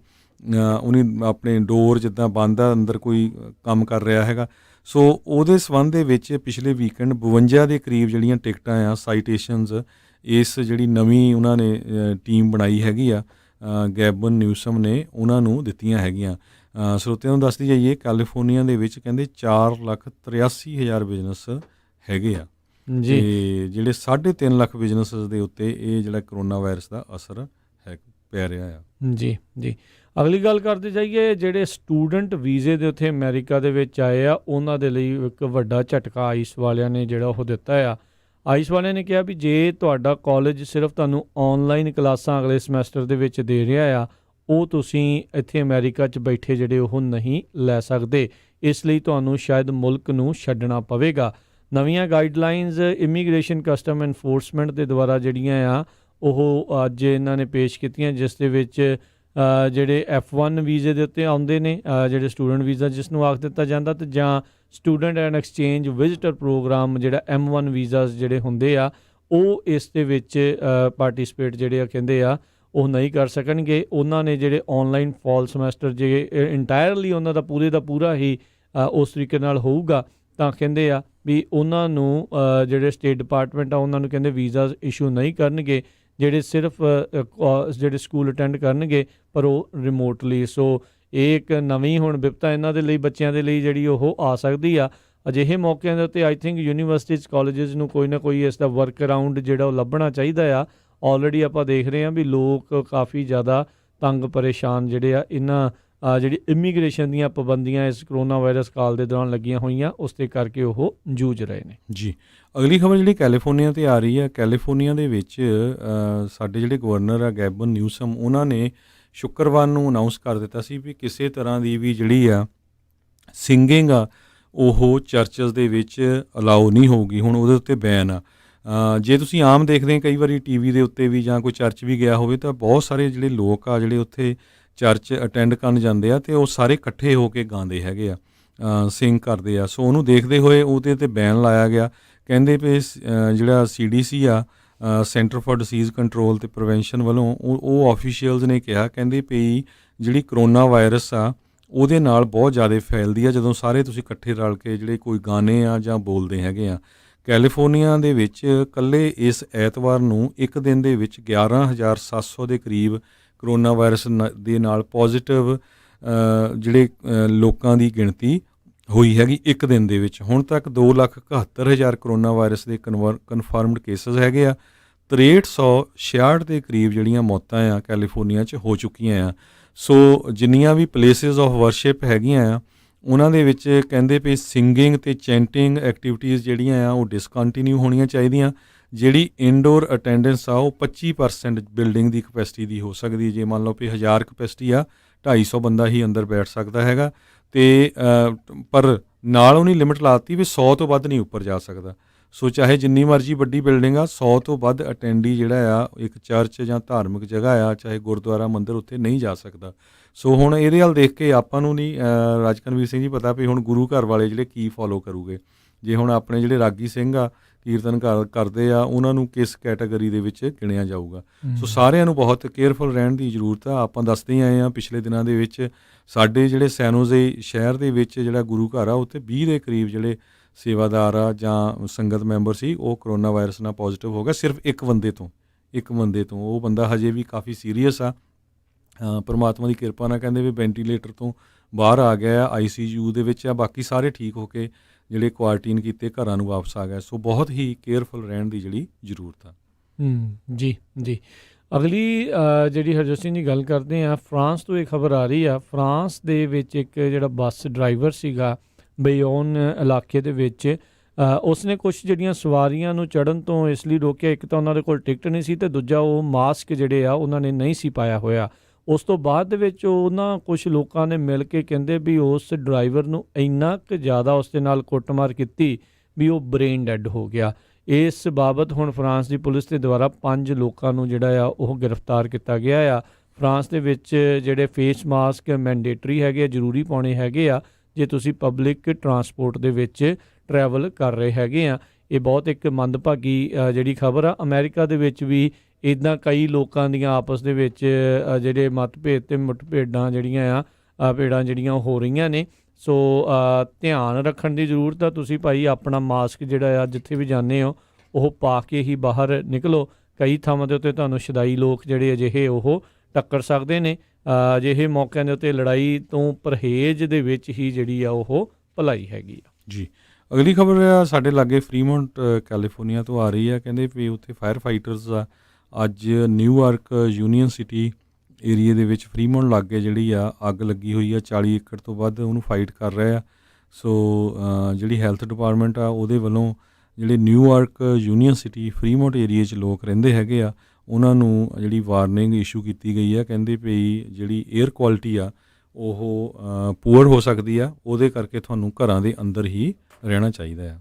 ਉਹਨੇ ਆਪਣੇ ਡੋਰ ਜਿੱਦਾਂ ਬੰਦ ਆ, ਅੰਦਰ ਕੋਈ ਕੰਮ ਕਰ ਰਿਹਾ ਹੈਗਾ। ਸੋ ਉਹਦੇ ਸੰਬੰਧ ਦੇ ਵਿੱਚ ਪਿਛਲੇ ਵੀਕਐਂਡ 52 ਦੇ ਕਰੀਬ ਜਿਹੜੀਆਂ ਟਿਕਟਾਂ ਆ ਸਾਈਟੇਸ਼ਨਸ ਇਸ ਜਿਹੜੀ ਨਵੀਂ ਉਹਨਾਂ ਨੇ ਟੀਮ ਬਣਾਈ ਹੈਗੀ ਆ ਗੈਬਨ ਨਿਊਸਮ ਨੇ ਉਹਨਾਂ ਨੂੰ ਦਿੱਤੀਆਂ ਹੈਗੀਆਂ। ਸਰੋਤਿਆਂ ਨੂੰ ਦੱਸਦੀ ਜਾਈਏ ਕੈਲੀਫੋਰਨੀਆ ਦੇ ਵਿੱਚ ਕਹਿੰਦੇ 4,83,000 ਬਿਜ਼ਨਸ ਹੈਗੇ ਆ ਜੀ, ਜਿਹੜੇ 3.5 ਲੱਖ ਬਿਜ਼ਨਸ ਦੇ ਉੱਤੇ ਇਹ ਜਿਹੜਾ ਕਰੋਨਾ ਵਾਇਰਸ ਦਾ ਅਸਰ ਹੈ ਪੈ ਰਿਹਾ ਆ। ਜੀ ਜੀ, ਅਗਲੀ ਗੱਲ ਕਰਦੇ ਜਾਈਏ ਜਿਹੜੇ ਸਟੂਡੈਂਟ ਵੀਜ਼ੇ ਦੇ ਉੱਤੇ ਅਮਰੀਕਾ ਦੇ ਵਿੱਚ ਆਏ ਆ ਉਹਨਾਂ ਦੇ ਲਈ ਇੱਕ ਵੱਡਾ ਝਟਕਾ ਆਈਸ ਵਾਲਿਆਂ ਨੇ ਜਿਹੜਾ ਉਹ ਦਿੱਤਾ ਆ। ਆਈਸ ਵਾਲਿਆਂ ਨੇ ਕਿਹਾ ਵੀ ਜੇ ਤੁਹਾਡਾ ਕਾਲਜ ਸਿਰਫ ਤੁਹਾਨੂੰ ਔਨਲਾਈਨ ਕਲਾਸਾਂ ਅਗਲੇ ਸਮੈਸਟਰ ਦੇ ਵਿੱਚ ਦੇ ਰਿਹਾ ਆ ਉਹ ਤੁਸੀਂ ਇੱਥੇ ਅਮਰੀਕਾ 'ਚ ਬੈਠੇ ਜਿਹੜੇ ਉਹ ਨਹੀਂ ਲੈ ਸਕਦੇ, ਇਸ ਲਈ ਤੁਹਾਨੂੰ ਸ਼ਾਇਦ ਮੁਲਕ ਨੂੰ ਛੱਡਣਾ ਪਵੇਗਾ। ਨਵੀਆਂ ਗਾਈਡਲਾਈਨਸ ਇਮੀਗ੍ਰੇਸ਼ਨ ਕਸਟਮ ਐਨਫੋਰਸਮੈਂਟ ਦੇ ਦੁਆਰਾ ਜਿਹੜੀਆਂ ਆ ਉਹ ਅੱਜ ਇਹਨਾਂ ਨੇ ਪੇਸ਼ ਕੀਤੀਆਂ, ਜਿਸ ਦੇ ਵਿੱਚ ਜਿਹੜੇ F1 ਵੀਜ਼ੇ ਦੇ ਉੱਤੇ ਆਉਂਦੇ ਨੇ ਜਿਹੜੇ ਸਟੂਡੈਂਟ ਵੀਜ਼ਾ ਜਿਸ ਨੂੰ ਆਖ ਦਿੱਤਾ ਜਾਂਦਾ, ਅਤੇ ਜਾਂ student and exchange visitor program ਜਿਹੜਾ M1 ਵੀਜ਼ਾਸ ਜਿਹੜੇ ਹੁੰਦੇ ਆ ਉਹ ਇਸ ਦੇ ਵਿੱਚ ਪਾਰਟੀਸਪੇਟ ਜਿਹੜੇ ਆ ਕਹਿੰਦੇ ਆ ਉਹ ਨਹੀਂ ਕਰ ਸਕਣਗੇ। ਉਹਨਾਂ ਨੇ ਜਿਹੜੇ ਔਨਲਾਈਨ ਫਾਲ ਸਮੈਸਟਰ ਜੇ ਇੰਟਾਇਰਲੀ ਉਹਨਾਂ ਦਾ ਪੂਰੇ ਦਾ ਪੂਰਾ ਹੀ ਉਸ ਤਰੀਕੇ ਨਾਲ ਹੋਊਗਾ ਤਾਂ ਕਹਿੰਦੇ ਆ ਵੀ ਉਹਨਾਂ ਨੂੰ ਜਿਹੜੇ ਸਟੇਟ ਡਿਪਾਰਟਮੈਂਟ ਆ ਉਹਨਾਂ ਨੂੰ ਕਹਿੰਦੇ ਵੀਜ਼ਾਸ ਇਸ਼ੂ ਨਹੀਂ ਕਰਨਗੇ ਜਿਹੜੇ ਸਿਰਫ ਜਿਹੜੇ ਸਕੂਲ ਅਟੈਂਡ ਕਰਨਗੇ ਪਰ ਉਹ ਰਿਮੋਟਲੀ। ਸੋ ਇਹ ਇੱਕ ਨਵੀਂ ਹੁਣ ਬਿਪਤਾ ਇਹਨਾਂ ਦੇ ਲਈ ਬੱਚਿਆਂ ਦੇ ਲਈ ਜਿਹੜੀ ਉਹ ਆ ਸਕਦੀ ਆ। ਅਜਿਹੇ ਮੌਕਿਆਂ ਦੇ ਉੱਤੇ ਆਈ ਥਿੰਕ ਯੂਨੀਵਰਸਿਟੀਜ਼ ਕਾਲਜਿਸ ਨੂੰ ਕੋਈ ਨਾ ਕੋਈ ਇਸ ਦਾ ਵਰਕ ਅਰਾਊਂਡ ਜਿਹੜਾ ਉਹ ਲੱਭਣਾ ਚਾਹੀਦਾ ਆ। ਆਲਰੇਡੀ ਆਪਾਂ ਦੇਖ ਰਹੇ ਹਾਂ ਵੀ ਲੋਕ ਕਾਫੀ ਜ਼ਿਆਦਾ ਤੰਗ ਪਰੇਸ਼ਾਨ ਜਿਹੜੇ ਆ ਇਹਨਾਂ ਜਿਹੜੀ ਇਮੀਗ੍ਰੇਸ਼ਨ ਦੀਆਂ ਪਾਬੰਦੀਆਂ ਇਸ ਕਰੋਨਾ ਵਾਇਰਸ ਕਾਲ ਦੇ ਦੌਰਾਨ ਲੱਗੀਆਂ ਹੋਈਆਂ ਉਸ ਦੇ ਕਰਕੇ ਉਹ ਜੂਝ ਰਹੇ ਨੇ। ਜੀ, ਅਗਲੀ ਖਬਰ ਜਿਹੜੀ ਕੈਲੀਫੋਰਨੀਆ 'ਤੇ ਆ ਰਹੀ ਹੈ। ਕੈਲੀਫੋਰਨੀਆ ਦੇ ਵਿੱਚ ਸਾਡੇ ਜਿਹੜੇ ਗਵਰਨਰ ਆ ਗੈਬਨ ਨਿਊਸਮ, ਉਹਨਾਂ ਨੇ ਸ਼ੁੱਕਰਵਾਰ ਨੂੰ ਅਨਾਊਂਸ ਕਰ ਦਿੱਤਾ ਸੀ ਵੀ ਕਿਸੇ ਤਰ੍ਹਾਂ ਦੀ ਵੀ ਜਿਹੜੀ ਆ ਸਿੰਗਿੰਗ ਆ ਉਹ ਚਰਚਸ ਦੇ ਵਿੱਚ ਅਲਾਓ ਨਹੀਂ ਹੋਊਗੀ। ਹੁਣ ਉਹਦੇ ਉੱਤੇ ਬੈਨ ਆ। ਜੇ ਤੁਸੀਂ ਆਮ ਦੇਖਦੇ ਕਈ ਵਾਰੀ ਟੀਵੀ ਦੇ ਉੱਤੇ ਵੀ ਜਾਂ ਕੋਈ ਚਰਚ ਵੀ ਗਿਆ ਹੋਵੇ ਤਾਂ ਬਹੁਤ ਸਾਰੇ ਜਿਹੜੇ ਲੋਕ ਆ ਜਿਹੜੇ ਉੱਥੇ ਚਰਚ ਅਟੈਂਡ ਕਰਨ ਜਾਂਦੇ ਆ ਅਤੇ ਉਹ ਸਾਰੇ ਇਕੱਠੇ ਹੋ ਕੇ ਗਾਉਂਦੇ ਹੈਗੇ ਆ, ਸਿੰਗ ਕਰਦੇ ਆ। ਸੋ ਉਹਨੂੰ ਦੇਖਦੇ ਹੋਏ ਉਹਦੇ 'ਤੇ ਬੈਨ ਲਾਇਆ ਗਿਆ। ਕਹਿੰਦੇ ਵੀ ਜਿਹੜਾ CDC ਆ, ਸੈਂਟਰ ਫਾਰ ਡਿਸੀਜ਼ ਕੰਟਰੋਲ ਅਤੇ ਪ੍ਰੀਵੈਂਸ਼ਨ ਵੱਲੋਂ ਉਹ ਆਫੀਸ਼ੀਅਲਸ ਨੇ ਕਿਹਾ, ਕਹਿੰਦੇ ਵੀ ਜਿਹੜੀ ਕਰੋਨਾ ਵਾਇਰਸ ਆ ਉਹਦੇ ਨਾਲ ਬਹੁਤ ਜ਼ਿਆਦਾ ਫੈਲਦੀ ਆ ਜਦੋਂ ਸਾਰੇ ਤੁਸੀਂ ਇਕੱਠੇ ਰਲ ਕੇ ਜਿਹੜੇ ਕੋਈ ਗਾਣੇ ਆ ਜਾਂ ਬੋਲਦੇ ਹੈਗੇ ਆ। ਕੈਲੀਫੋਰਨੀਆ ਦੇ ਵਿੱਚ ਇਕੱਲੇ ਇਸ ਐਤਵਾਰ ਨੂੰ ਇੱਕ ਦਿਨ ਦੇ ਵਿੱਚ 11,700 ਦੇ ਕਰੀਬ ਕਰੋਨਾ ਵਾਇਰਸ ਦੇ ਨਾਲ ਪੋਜ਼ੀਟਿਵ ਜਿਹੜੇ ਲੋਕਾਂ ਦੀ ਗਿਣਤੀ ਹੋਈ ਹੈਗੀ ਇੱਕ ਦਿਨ ਦੇ ਵਿੱਚ। ਹੁਣ ਤੱਕ 2,71,000 ਕਰੋਨਾ ਵਾਇਰਸ ਦੇ ਕਨਫਰਮਡ ਕੇਸਿਸ ਹੈਗੇ ਆ। 6366 ਦੇ ਕਰੀਬ ਜਿਹੜੀਆਂ ਮੌਤਾਂ ਆ ਕੈਲੀਫੋਰਨੀਆ 'ਚ ਹੋ ਚੁੱਕੀਆਂ ਆ। ਸੋ ਜਿੰਨੀਆਂ ਵੀ ਪਲੇਸਿਸ ਆਫ ਵਰਸ਼ਿਪ ਹੈਗੀਆਂ ਆ ਉਹਨਾਂ ਦੇ ਵਿੱਚ ਕਹਿੰਦੇ ਵੀ ਸਿੰਗਿੰਗ ਅਤੇ ਚੈਂਟਿੰਗ ਐਕਟੀਵਿਟੀਜ਼ ਜਿਹੜੀਆਂ ਆ ਉਹ ਡਿਸਕੰਟੀਨਿਊ ਹੋਣੀਆਂ ਚਾਹੀਦੀਆਂ। ਜਿਹੜੀ ਇਨਡੋਰ ਅਟੈਂਡੈਂਸ ਆ ਉਹ 25% ਬਿਲਡਿੰਗ ਦੀ ਕਪੈਸਿਟੀ ਦੀ ਹੋ ਸਕਦੀ। ਜੇ ਮੰਨ ਲਓ ਵੀ 1000 ਕਪੈਸਿਟੀ ਆ, 250 ਬੰਦਾ ਹੀ ਅੰਦਰ ਬੈਠ ਸਕਦਾ ਹੈਗਾ। ਅਤੇ ਪਰ ਨਾਲ ਉਹਨੇ ਲਿਮਿਟ ਲਾ ਦਿੱਤੀ ਵੀ 100 ਤੋਂ ਵੱਧ ਨਹੀਂ ਉੱਪਰ ਜਾ ਸਕਦਾ। ਸੋ ਚਾਹੇ ਜਿੰਨੀ ਮਰਜ਼ੀ ਵੱਡੀ ਬਿਲਡਿੰਗ ਆ, 100 ਤੋਂ ਵੱਧ ਅਟੈਂਡੀ ਜਿਹੜਾ ਆ ਇੱਕ ਚਰਚ ਜਾਂ ਧਾਰਮਿਕ ਜਗ੍ਹਾ ਆ, ਚਾਹੇ ਗੁਰਦੁਆਰਾ ਮੰਦਿਰ, ਉੱਥੇ ਨਹੀਂ ਜਾ ਸਕਦਾ। ਸੋ ਹੁਣ ਇਹਦੇ ਵੱਲ ਦੇਖ ਕੇ ਆਪਾਂ ਨੂੰ ਨਹੀਂ ਰਾਜਕਨਵੀਰ ਸਿੰਘ ਜੀ ਪਤਾ ਵੀ ਹੁਣ ਗੁਰੂ ਘਰ ਵਾਲੇ ਜਿਹੜੇ ਕੀ ਫੋਲੋ ਕਰੂਗੇ। ਜੇ ਹੁਣ ਆਪਣੇ ਜਿਹੜੇ ਰਾਗੀ ਸਿੰਘ ਆ ਕੀਰਤਨ ਕਰਦੇ ਆ ਉਹਨਾਂ ਨੂੰ ਕਿਸ ਕੈਟਾਗਰੀ ਦੇ ਵਿੱਚ ਗਿਣਿਆ ਜਾਊਗਾ। ਸੋ ਸਾਰਿਆਂ ਨੂੰ ਬਹੁਤ ਕੇਅਰਫੁਲ ਰਹਿਣ ਦੀ ਜ਼ਰੂਰਤ ਆ। ਆਪਾਂ ਦੱਸਦੇ ਆਏ ਹਾਂ ਪਿਛਲੇ ਦਿਨਾਂ ਦੇ ਵਿੱਚ ਸਾਡੇ ਜਿਹੜੇ ਸੈਨੋਜ਼ੇ ਸ਼ਹਿਰ ਦੇ ਵਿੱਚ ਜਿਹੜਾ ਗੁਰੂ ਘਰ ਆ ਉੱਥੇ 20 ਦੇ ਕਰੀਬ ਜਿਹੜੇ ਸੇਵਾਦਾਰ ਆ ਜਾਂ ਸੰਗਤ ਮੈਂਬਰ ਸੀ ਉਹ ਕਰੋਨਾ ਵਾਇਰਸ ਨਾਲ ਪੋਜ਼ੀਟਿਵ ਹੋ ਗਿਆ, ਸਿਰਫ ਇੱਕ ਬੰਦੇ ਤੋਂ। ਉਹ ਬੰਦਾ ਹਜੇ ਵੀ ਕਾਫੀ ਸੀਰੀਅਸ ਆ। ਪਰਮਾਤਮਾ ਦੀ ਕਿਰਪਾ ਨਾਲ ਕਹਿੰਦੇ ਵੀ ਵੈਂਟੀਲੇਟਰ ਤੋਂ ਬਾਹਰ ਆ ਗਿਆ ਆ, ICU ਦੇ ਵਿੱਚ ਆ। ਬਾਕੀ ਸਾਰੇ ਠੀਕ ਹੋ ਕੇ ਜਿਹੜੇ ਕੁਆਰੰਟੀਨ ਕੀਤੇ ਘਰਾਂ ਨੂੰ ਵਾਪਸ ਆ ਗਏ। ਸੋ ਬਹੁਤ ਹੀ ਕੇਅਰਫੁਲ ਰਹਿਣ ਦੀ ਜਿਹੜੀ ਜ਼ਰੂਰਤ ਆ। ਜੀ। ਅਗਲੀ ਜਿਹੜੀ ਹਰਜੋਤ ਸਿੰਘ ਦੀ ਗੱਲ ਕਰਦੇ ਆ, ਫਰਾਂਸ ਤੋਂ ਇਹ ਖਬਰ ਆ ਰਹੀ ਆ। ਫਰਾਂਸ ਦੇ ਵਿੱਚ ਇੱਕ ਜਿਹੜਾ ਬੱਸ ਡਰਾਈਵਰ ਸੀਗਾ ਬੇਯੋਨ ਇਲਾਕੇ ਦੇ ਵਿੱਚ, ਉਸਨੇ ਕੁਛ ਜਿਹੜੀਆਂ ਸਵਾਰੀਆਂ ਨੂੰ ਚੜ੍ਹਨ ਤੋਂ ਇਸ ਲਈ ਰੋਕਿਆ। ਇੱਕ ਤਾਂ ਉਹਨਾਂ ਦੇ ਕੋਲ ਟਿਕਟ ਨਹੀਂ ਸੀ ਅਤੇ ਦੂਜਾ ਉਹ ਮਾਸਕ ਜਿਹੜੇ ਆ ਉਹਨਾਂ ਨੇ ਨਹੀਂ ਸੀ ਪਾਇਆ ਹੋਇਆ। ਉਸ ਤੋਂ ਬਾਅਦ ਦੇ ਵਿੱਚ ਉਹਨਾਂ ਕੁਛ ਲੋਕਾਂ ਨੇ ਮਿਲ ਕੇ ਕਹਿੰਦੇ ਵੀ ਉਸ ਡਰਾਈਵਰ ਨੂੰ ਇੰਨਾ ਕੁ ਜ਼ਿਆਦਾ ਉਸ ਦੇ ਨਾਲ ਕੁੱਟਮਾਰ ਕੀਤੀ ਵੀ ਉਹ ਬ੍ਰੇਨ ਡੈੱਡ ਹੋ ਗਿਆ। ਇਸ ਬਾਬਤ ਹੁਣ ਫਰਾਂਸ ਦੀ ਪੁਲਿਸ ਦੇ ਦੁਆਰਾ 5 ਲੋਕਾਂ ਨੂੰ ਜਿਹੜਾ ਆ ਉਹ ਗ੍ਰਿਫਤਾਰ ਕੀਤਾ ਗਿਆ ਆ। ਫਰਾਂਸ ਦੇ ਵਿੱਚ ਜਿਹੜੇ ਫੇਸ ਮਾਸਕ ਮੈਂਡੇਟਰੀ ਹੈਗੇ ਆ, ਜ਼ਰੂਰੀ ਪਾਉਣੇ ਹੈਗੇ ਆ ਜੇ ਤੁਸੀਂ ਪਬਲਿਕ ਟਰਾਂਸਪੋਰਟ ਦੇ ਵਿੱਚ ਟਰੈਵਲ ਕਰ ਰਹੇ ਹੈਗੇ ਆ। ਇਹ ਬਹੁਤ ਇੱਕ ਮੰਦਭਾਗੀ ਜਿਹੜੀ ਖਬਰ ਆ। ਅਮਰੀਕਾ ਦੇ ਵਿੱਚ ਵੀ ਇੱਦਾਂ ਕਈ ਲੋਕਾਂ ਦੀਆਂ ਆਪਸ ਦੇ ਵਿੱਚ ਜਿਹੜੇ ਮਤਭੇਦ ਅਤੇ ਮੁੱਠਭੇੜਾਂ ਜਿਹੜੀਆਂ ਉਹ ਹੋ ਰਹੀਆਂ ਨੇ। ਸੋ ਧਿਆਨ ਰੱਖਣ ਦੀ ਜ਼ਰੂਰਤ ਆ। ਤੁਸੀਂ ਭਾਈ ਆਪਣਾ ਮਾਸਕ ਜਿਹੜਾ ਆ ਜਿੱਥੇ ਵੀ ਜਾਂਦੇ ਹੋ ਉਹ ਪਾ ਕੇ ਹੀ ਬਾਹਰ ਨਿਕਲੋ। ਕਈ ਥਾਵਾਂ ਦੇ ਉੱਤੇ ਤੁਹਾਨੂੰ ਸ਼ਦਾਈ ਲੋਕ ਜਿਹੜੇ ਅਜਿਹੇ ਉਹ ਟੱਕਰ ਸਕਦੇ ਨੇ। ਅਜਿਹੇ ਮੌਕਿਆਂ ਦੇ ਉੱਤੇ ਲੜਾਈ ਤੋਂ ਪਰਹੇਜ਼ ਦੇ ਵਿੱਚ ਹੀ ਜਿਹੜੀ ਆ ਉਹ ਭਲਾਈ ਹੈਗੀ ਆ। ਜੀ, ਅਗਲੀ ਖਬਰ ਆ ਸਾਡੇ ਲਾਗੇ ਫਰੀਮੌਂਟ ਕੈਲੀਫੋਰਨੀਆ ਤੋਂ ਆ ਰਹੀ ਆ। ਕਹਿੰਦੇ ਵੀ ਉੱਥੇ ਫਾਇਰ ਫਾਈਟਰਸ ਆ ਅੱਜ ਨਿਊਯਾਰਕ ਯੂਨੀਅਨ ਸਿਟੀ ਏਰੀਏ ਦੇ ਵਿੱਚ ਫਰੀਮੌਂਟ ਲਾਗੇ ਜਿਹੜੀ ਆ ਅੱਗ ਲੱਗੀ ਹੋਈ ਆ। 40 ਏਕੜ ਤੋਂ ਵੱਧ ਉਹਨੂੰ ਫਾਈਟ ਕਰ ਰਹੇ ਆ। ਸੋ ਜਿਹੜੀ ਹੈਲਥ ਡਿਪਾਰਟਮੈਂਟ ਆ ਉਹਦੇ ਵੱਲੋਂ ਜਿਹੜੇ ਨਿਊਯਾਰਕ ਯੂਨੀਅਨ ਸਿਟੀ ਫਰੀਮੌਂਟ ਏਰੀਏ 'ਚ ਲੋਕ ਰਹਿੰਦੇ ਹੈਗੇ ਆ ਉਹਨਾਂ ਨੂੰ ਜਿਹੜੀ ਵਾਰਨਿੰਗ ਇਸ਼ੂ ਕੀਤੀ ਗਈ ਆ। ਕਹਿੰਦੇ ਵੀ ਜਿਹੜੀ ਏਅਰ ਕੁਆਲਿਟੀ ਆ ਉਹ ਪੂਅਰ ਹੋ ਸਕਦੀ ਆ, ਉਹਦੇ ਕਰਕੇ ਤੁਹਾਨੂੰ ਘਰਾਂ ਦੇ ਅੰਦਰ ਹੀ ਰਹਿਣਾ ਚਾਹੀਦਾ ਆ।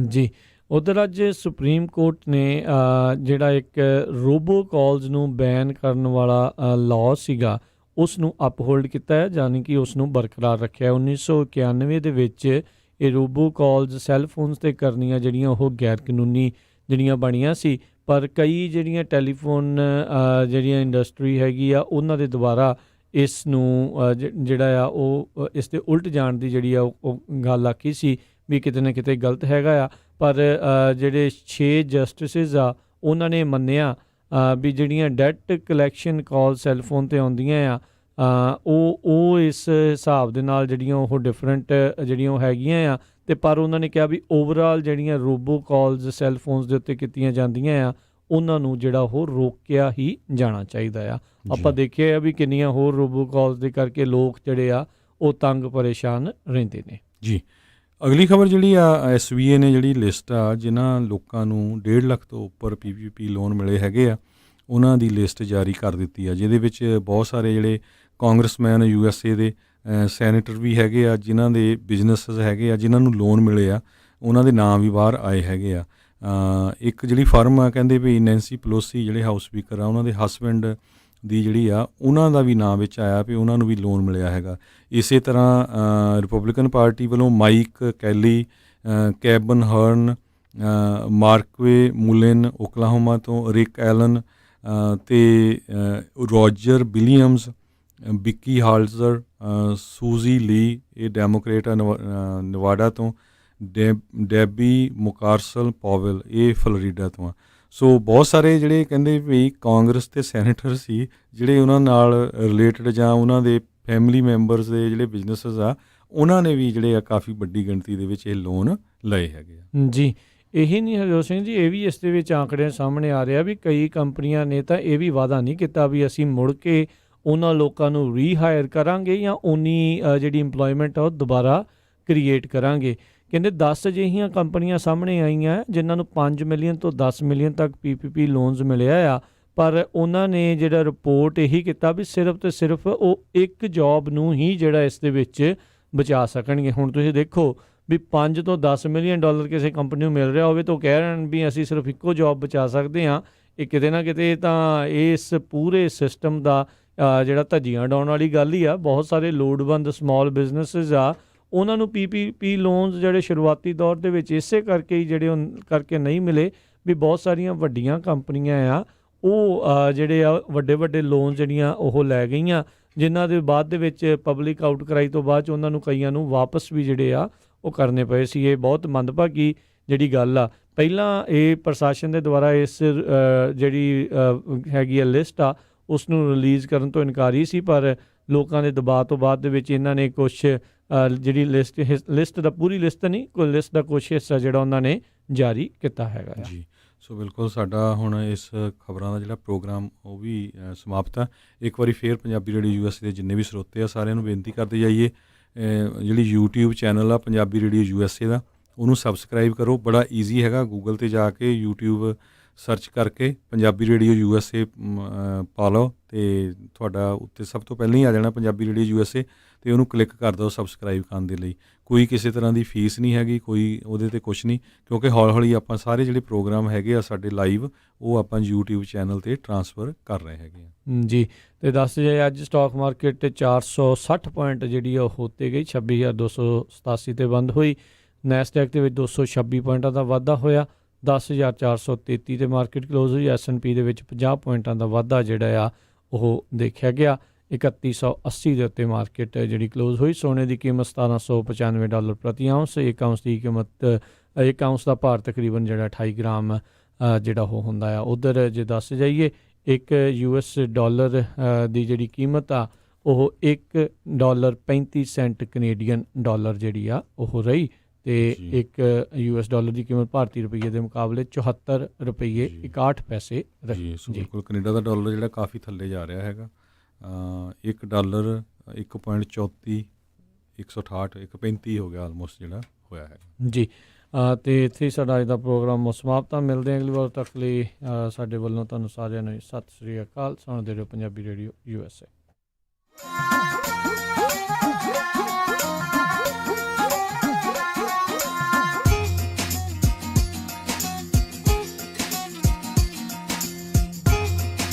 ਜੀ, ਉੱਧਰ ਅੱਜ ਸੁਪਰੀਮ ਕੋਰਟ ਨੇ ਜਿਹੜਾ ਇੱਕ ਰੋਬੋ ਕਾਲਸ ਨੂੰ ਬੈਨ ਕਰਨ ਵਾਲਾ ਲਾਅ ਸੀਗਾ ਉਸ ਨੂੰ ਅਪਹੋਲਡ ਕੀਤਾ ਹੈ, ਯਾਨੀ ਕਿ ਉਸ ਨੂੰ ਬਰਕਰਾਰ ਰੱਖਿਆ। 1991 ਦੇ ਵਿੱਚ ਇਹ ਰੋਬੋ ਕਾਲਸ ਸੈੱਲ ਫੋਨਸ 'ਤੇ ਕਰਨੀਆਂ ਜਿਹੜੀਆਂ ਉਹ ਗੈਰ ਕਾਨੂੰਨੀ ਜਿਹੜੀਆਂ ਬਣੀਆਂ ਸੀ। ਪਰ ਕਈ ਜਿਹੜੀਆਂ ਟੈਲੀਫੋਨ ਜਿਹੜੀਆਂ ਇੰਡਸਟਰੀ ਹੈਗੀ ਆ ਉਹਨਾਂ ਦੇ ਦੁਆਰਾ ਇਸ ਨੂੰ ਜਿਹੜਾ ਆ ਉਹ ਇਸ ਦੇ ਉਲਟ ਜਾਣ ਦੀ ਜਿਹੜੀ ਆ ਉਹ ਗੱਲ ਆਖੀ ਸੀ ਵੀ ਕਿਤੇ ਨਾ ਕਿਤੇ ਗਲਤ ਹੈਗਾ ਆ। ਪਰ ਜਿਹੜੇ 6 ਜਸਟਿਸਿਸ ਆ ਉਹਨਾਂ ਨੇ ਮੰਨਿਆ ਵੀ ਜਿਹੜੀਆਂ ਡੈਟ ਕਲੈਕਸ਼ਨ ਕਾਲ ਸੈੱਲਫੋਨ 'ਤੇ ਆਉਂਦੀਆਂ ਆ ਉਹ ਇਸ ਹਿਸਾਬ ਦੇ ਨਾਲ ਜਿਹੜੀਆਂ ਉਹ ਡਿਫਰੈਂਟ ਜਿਹੜੀਆਂ ਉਹ ਹੈਗੀਆਂ ਆ। ਅਤੇ ਪਰ ਉਹਨਾਂ ਨੇ ਕਿਹਾ ਵੀ ਓਵਰਆਲ ਜਿਹੜੀਆਂ ਰੋਬੋ ਕਾਲਸ ਸੈੱਲਫੋਨਸ ਦੇ ਉੱਤੇ ਕੀਤੀਆਂ ਜਾਂਦੀਆਂ ਆ ਉਹਨਾਂ ਨੂੰ ਜਿਹੜਾ ਉਹ ਰੋਕਿਆ ਹੀ ਜਾਣਾ ਚਾਹੀਦਾ ਆ। ਆਪਾਂ ਜੀ ਦੇਖਿਆ ਆ ਵੀ ਕਿੰਨੀਆਂ ਹੋਰ ਰੋਬੋ ਕਾਲਸ ਦੇ ਕਰਕੇ ਲੋਕ ਜਿਹੜੇ ਆ ਉਹ ਤੰਗ ਪਰੇਸ਼ਾਨ ਰਹਿੰਦੇ ਨੇ। ਜੀ ਅਗਲੀ ਖਬਰ ਜਿਹੜੀ ਆ SBA ਨੇ ਜਿਹੜੀ ਲਿਸਟ ਆ ਜਿਨ੍ਹਾਂ ਲੋਕਾਂ ਨੂੰ 1.5 ਲੱਖ ਤੋਂ ਉੱਪਰ PPP ਲੋਨ ਮਿਲੇ ਹੈਗੇ ਆ ਉਹਨਾਂ ਦੀ ਲਿਸਟ ਜਾਰੀ ਕਰ ਦਿੱਤੀ ਆ, ਜਿਹਦੇ ਵਿੱਚ ਬਹੁਤ ਸਾਰੇ ਜਿਹੜੇ ਕਾਂਗਰਸਮੈਨ USA ਦੇ ਸੈਨੇਟਰ ਵੀ ਹੈਗੇ ਆ ਜਿਨ੍ਹਾਂ ਦੇ ਬਿਜ਼ਨੈਸਿਸ ਹੈਗੇ ਆ ਜਿਨ੍ਹਾਂ ਨੂੰ ਲੋਨ ਮਿਲੇ ਆ, ਉਹਨਾਂ ਦੇ ਨਾਮ ਵੀ ਬਾਹਰ ਆਏ ਹੈਗੇ ਆ। ਇੱਕ ਜਿਹੜੀ ਫਰਮ ਆ ਕਹਿੰਦੇ ਵੀ ਨੈਂਸੀ ਪਲੋਸੀ ਜਿਹੜੇ ਹਾਊਸ ਸਪੀਕਰ ਆ ਉਹਨਾਂ ਦੇ ਹਸਬੈਂਡ ਦੀ ਜਿਹੜੀ ਆ ਉਹਨਾਂ ਦਾ ਵੀ ਨਾਮ ਵਿੱਚ ਆਇਆ ਵੀ ਉਹਨਾਂ ਨੂੰ ਵੀ ਲੋਨ ਮਿਲਿਆ ਹੈਗਾ। ਇਸੇ ਤਰ੍ਹਾਂ ਰਿਪਬਲਿਕਨ ਪਾਰਟੀ ਵੱਲੋਂ ਮਾਈਕ ਕੈਲੀ, ਕੈਬਨ ਹਰਨ, ਮਾਰਕਵੇ ਮੁਲਨ ਓਕਲਾਹੋਮਾ ਤੋਂ, ਰਿਕ ਐਲਨ ਅਤੇ ਰੋਜਰ ਵਿਲੀਅਮਸ, ਬਿੱਕੀ ਹਾਲਜ਼ਰ, ਸੂਜ਼ੀ ਲੀ ਇਹ ਡੈਮੋਕ੍ਰੇਟ ਆ ਨਵਾਡਾ ਤੋਂ, ਡੈਬੀ ਮੁਕਾਰਸਲ ਪੋਵਲ ਇਹ ਫਲੋਰੀਡਾ ਤੋਂ ਆ। ਸੋ ਬਹੁਤ ਸਾਰੇ ਜਿਹੜੇ ਕਹਿੰਦੇ ਵੀ ਕਾਂਗਰਸ ਦੇ ਸੈਨੇਟਰ ਸੀ ਜਿਹੜੇ ਉਹਨਾਂ ਨਾਲ ਰਿਲੇਟਡ ਜਾਂ ਉਹਨਾਂ ਦੇ ਫੈਮਿਲੀ ਮੈਂਬਰਸ ਦੇ ਜਿਹੜੇ ਬਿਜ਼ਨੈਸਿਸ ਆ ਉਹਨਾਂ ਨੇ ਵੀ ਜਿਹੜੇ ਆ ਕਾਫੀ ਵੱਡੀ ਗਿਣਤੀ ਦੇ ਵਿੱਚ ਇਹ ਲੋਨ ਲਏ ਹੈਗੇ ਆ। ਜੀ ਇਹੀ ਨਹੀਂ ਹਰਜੋਤ ਸਿੰਘ ਜੀ, ਇਹ ਵੀ ਇਸ ਦੇ ਵਿੱਚ ਆંકੜੇ ਸਾਹਮਣੇ ਆ ਰਿਹਾ ਵੀ ਕਈ ਕੰਪਨੀਆਂ ਨੇ ਤਾਂ ਇਹ ਵੀ ਵਾਅਦਾ ਨਹੀਂ ਕੀਤਾ ਵੀ ਅਸੀਂ ਮੁੜ ਕੇ ਉਹਨਾਂ ਲੋਕਾਂ ਨੂੰ ਰੀਹਾਇਰ ਕਰਾਂਗੇ ਜਾਂ ਉਨੀ ਜਿਹੜੀ ਇੰਪਲੋਇਮੈਂਟ ਆ ਉਹ ਦੁਬਾਰਾ ਕ੍ਰੀਏਟ ਕਰਾਂਗੇ। ਕਹਿੰਦੇ 10 ਅਜਿਹੀਆਂ ਕੰਪਨੀਆਂ ਸਾਹਮਣੇ ਆਈਆਂ ਜਿਨ੍ਹਾਂ ਨੂੰ 5 ਮਿਲੀਅਨ ਤੋਂ 10 ਮਿਲੀਅਨ ਤੱਕ PPP ਲੋਨਸ ਮਿਲਿਆ ਆ, ਪਰ ਉਹਨਾਂ ਨੇ ਜਿਹੜਾ ਰਿਪੋਰਟ ਇਹੀ ਕੀਤਾ ਵੀ ਸਿਰਫ ਤੇ ਸਿਰਫ ਉਹ ਇੱਕ ਜੌਬ ਨੂੰ ਹੀ ਜਿਹੜਾ ਇਸ ਦੇ ਵਿੱਚ ਬਚਾ ਸਕਣਗੇ। ਹੁਣ ਤੁਸੀਂ ਦੇਖੋ ਵੀ 5 ਤੋਂ 10 ਮਿਲੀਅਨ ਡਾਲਰ ਕਿਸੇ ਕੰਪਨੀ ਨੂੰ ਮਿਲ ਰਿਹਾ ਹੋਵੇ ਤਾਂ ਉਹ ਕਹਿ ਰਹੇ ਵੀ ਅਸੀਂ ਸਿਰਫ ਇੱਕੋ ਜੌਬ ਬਚਾ ਸਕਦੇ ਹਾਂ। ਇਹ ਕਿਤੇ ਨਾ ਕਿਤੇ ਤਾਂ ਇਸ ਪੂਰੇ ਸਿਸਟਮ ਦਾ ਜਿਹੜਾ ਧੱਜੀਆਂ ਉਡਾਉਣ ਵਾਲੀ ਗੱਲ ਹੀ ਆ। ਬਹੁਤ ਸਾਰੇ ਲੋੜਵੰਦ ਸਮਾਲ ਬਿਜ਼ਨੈਸਿਸ ਆ ਉਹਨਾਂ ਨੂੰ PPP ਲੋਨਸ ਜਿਹੜੇ ਸ਼ੁਰੂਆਤੀ ਦੌਰ ਦੇ ਵਿੱਚ ਇਸੇ ਕਰਕੇ ਹੀ ਜਿਹੜੇ ਕਰਕੇ ਨਹੀਂ ਮਿਲੇ ਵੀ ਬਹੁਤ ਸਾਰੀਆਂ ਵੱਡੀਆਂ ਕੰਪਨੀਆਂ ਆ ਉਹ ਜਿਹੜੇ ਆ ਵੱਡੇ ਵੱਡੇ ਲੋਨ ਜਿਹੜੀਆਂ ਉਹ ਲੈ ਗਈਆਂ, ਜਿਨ੍ਹਾਂ ਦੇ ਬਾਅਦ ਦੇ ਵਿੱਚ ਪਬਲਿਕ ਆਊਟ ਕਰਾਈ ਤੋਂ ਬਾਅਦ 'ਚ ਉਹਨਾਂ ਨੂੰ ਕਈਆਂ ਨੂੰ ਵਾਪਸ ਵੀ ਜਿਹੜੇ ਆ ਉਹ ਕਰਨੇ ਪਏ ਸੀ। ਇਹ ਬਹੁਤ ਮੰਦਭਾਗੀ ਜਿਹੜੀ ਗੱਲ ਆ। ਪਹਿਲਾਂ ਇਹ ਪ੍ਰਸ਼ਾਸਨ ਦੇ ਦੁਆਰਾ ਇਸ ਜਿਹੜੀ ਹੈਗੀ ਆ ਲਿਸਟ ਆ ਉਸ ਨੂੰ ਰਿਲੀਜ਼ ਕਰਨ ਤੋਂ ਇਨਕਾਰੀ ਸੀ, ਪਰ ਲੋਕਾਂ ਦੇ ਦਬਾਅ ਤੋਂ ਬਾਅਦ ਦੇ ਵਿੱਚ ਇਹਨਾਂ ਨੇ ਕੁਛ ਜਿਹੜੀ ਲਿਸਟ ਦਾ ਪੂਰੀ ਲਿਸਟ ਨਹੀਂ, ਕੋਈ ਲਿਸਟ ਦਾ ਕੁਛ ਹਿੱਸਾ ਜਿਹੜਾ ਉਹਨਾਂ ਨੇ ਜਾਰੀ ਕੀਤਾ ਹੈਗਾ ਜੀ। ਸੋ ਬਿਲਕੁਲ ਸਾਡਾ ਹੁਣ ਇਸ ਖਬਰਾਂ ਦਾ ਜਿਹੜਾ ਪ੍ਰੋਗਰਾਮ ਉਹ ਵੀ ਸਮਾਪਤ ਆ। ਇੱਕ ਵਾਰੀ ਫੇਰ ਪੰਜਾਬੀ ਰੇਡੀਓ USA ਦੇ ਜਿੰਨੇ ਵੀ ਸਰੋਤੇ ਆ ਸਾਰਿਆਂ ਨੂੰ ਬੇਨਤੀ ਕਰਦੇ ਜਾਈਏ ਜਿਹੜੀ YouTube ਚੈਨਲ ਆ ਪੰਜਾਬੀ ਰੇਡੀਓ USA ਦਾ ਉਹਨੂੰ ਸਬਸਕ੍ਰਾਈਬ ਕਰੋ। ਬੜਾ ਈਜ਼ੀ ਹੈਗਾ, ਗੂਗਲ 'ਤੇ ਜਾ ਕੇ YouTube ਸਰਚ ਕਰਕੇ ਪੰਜਾਬੀ ਰੇਡੀਓ USA ਪਾ ਲਓ ਅਤੇ ਤੁਹਾਡਾ ਉੱਤੇ ਸਭ ਤੋਂ ਪਹਿਲਾਂ ਹੀ ਆ ਜਾਣਾ ਪੰਜਾਬੀ ਰੇਡੀਓ USA ਅਤੇ ਉਹਨੂੰ ਕਲਿੱਕ ਕਰ ਦਿਓ ਸਬਸਕ੍ਰਾਈਬ ਕਰਨ ਦੇ ਲਈ। ਕੋਈ ਕਿਸੇ ਤਰ੍ਹਾਂ ਦੀ ਫੀਸ ਨਹੀਂ ਹੈਗੀ, ਕੋਈ ਉਹਦੇ 'ਤੇ ਕੁਛ ਨਹੀਂ, ਕਿਉਂਕਿ ਹੌਲੀ ਹੌਲੀ ਆਪਾਂ ਸਾਰੇ ਜਿਹੜੇ ਪ੍ਰੋਗਰਾਮ ਹੈਗੇ ਆ ਸਾਡੇ ਲਾਈਵ ਉਹ ਆਪਾਂ YouTube ਚੈਨਲ 'ਤੇ ਟਰਾਂਸਫਰ ਕਰ ਰਹੇ ਹੈਗੇ ਆ। ਜੀ ਅਤੇ ਦੱਸ ਜੇ ਅੱਜ ਸਟਾਕ ਮਾਰਕੀਟ 'ਤੇ 460 ਪੁਆਇੰਟ ਜਿਹੜੀ ਆ ਉਹ ਉੱਤੇ ਗਈ, 26,287 'ਤੇ ਬੰਦ ਹੋਈ। ਨੈਸਡੈਕ ਦੇ ਵਿੱਚ 226 ਪੁਆਇੰਟਾਂ ਦਾ ਵਾਧਾ ਹੋਇਆ, 10,433 'ਤੇ ਮਾਰਕੀਟ ਕਲੋਜ਼ ਹੋਈ। S&P ਦੇ ਵਿੱਚ 50 ਪੁਆਇੰਟਾਂ ਦਾ ਵਾਧਾ ਜਿਹੜਾ ਆ ਉਹ ਦੇਖਿਆ ਗਿਆ। 3180 ਦੇ ਉੱਤੇ ਮਾਰਕੀਟ ਜਿਹੜੀ ਕਲੋਜ਼ ਹੋਈ। ਸੋਨੇ ਦੀ ਕੀਮਤ $1795 ਪ੍ਰਤੀ ਆਉਂਸ। ਇੱਕ ਆਉਂਸ ਦੀ ਕੀਮਤ ਇੱਕ ਆਉਂਸ ਦਾ ਭਾਰ ਤਕਰੀਬਨ ਜਿਹੜਾ 28 ਗ੍ਰਾਮ ਜਿਹੜਾ ਉਹ ਹੁੰਦਾ ਆ। ਉੱਧਰ ਜੇ ਦੱਸ ਜਾਈਏ ਇੱਕ US ਡਾਲਰ ਦੀ ਜਿਹੜੀ ਕੀਮਤ ਆ ਉਹ $1.35 ਕੈਨੇਡੀਅਨ ਡਾਲਰ ਜਿਹੜੀ ਆ ਉਹ ਰਹੀ ਅਤੇ ਇੱਕ US ਡਾਲਰ ਦੀ ਕੀਮਤ ਭਾਰਤੀ ਰੁਪਈਏ ਦੇ ਮੁਕਾਬਲੇ 74 ਰੁਪਈਏ 61 ਪੈਸੇ ਰਹੀ। ਸੋ ਬਿਲਕੁਲ ਕੈਨੇਡਾ ਦਾ ਡਾਲਰ ਜਿਹੜਾ ਕਾਫੀ ਥੱਲੇ ਜਾ ਰਿਹਾ ਹੈਗਾ। ਇੱਕ ਡਾਲਰ 1.34 168 1.35 ਹੋ ਗਿਆ ਆਲਮੋਸਟ ਜਿਹੜਾ ਹੋਇਆ ਹੈ ਜੀ। ਅਤੇ ਇੱਥੇ ਹੀ ਸਾਡਾ ਅੱਜ ਦਾ ਪ੍ਰੋਗਰਾਮ ਸਮਾਪਤ ਆ। ਮਿਲਦੇ ਹਾਂ ਅਗਲੀ ਵਾਰ ਤੱਕ ਲਈ ਸਾਡੇ ਵੱਲੋਂ ਤੁਹਾਨੂੰ ਸਾਰਿਆਂ ਨੂੰ ਸਤਿ ਸ਼੍ਰੀ ਅਕਾਲ। ਸੁਣਦੇ ਰਹੋ ਪੰਜਾਬੀ ਰੇਡੀਓ USA।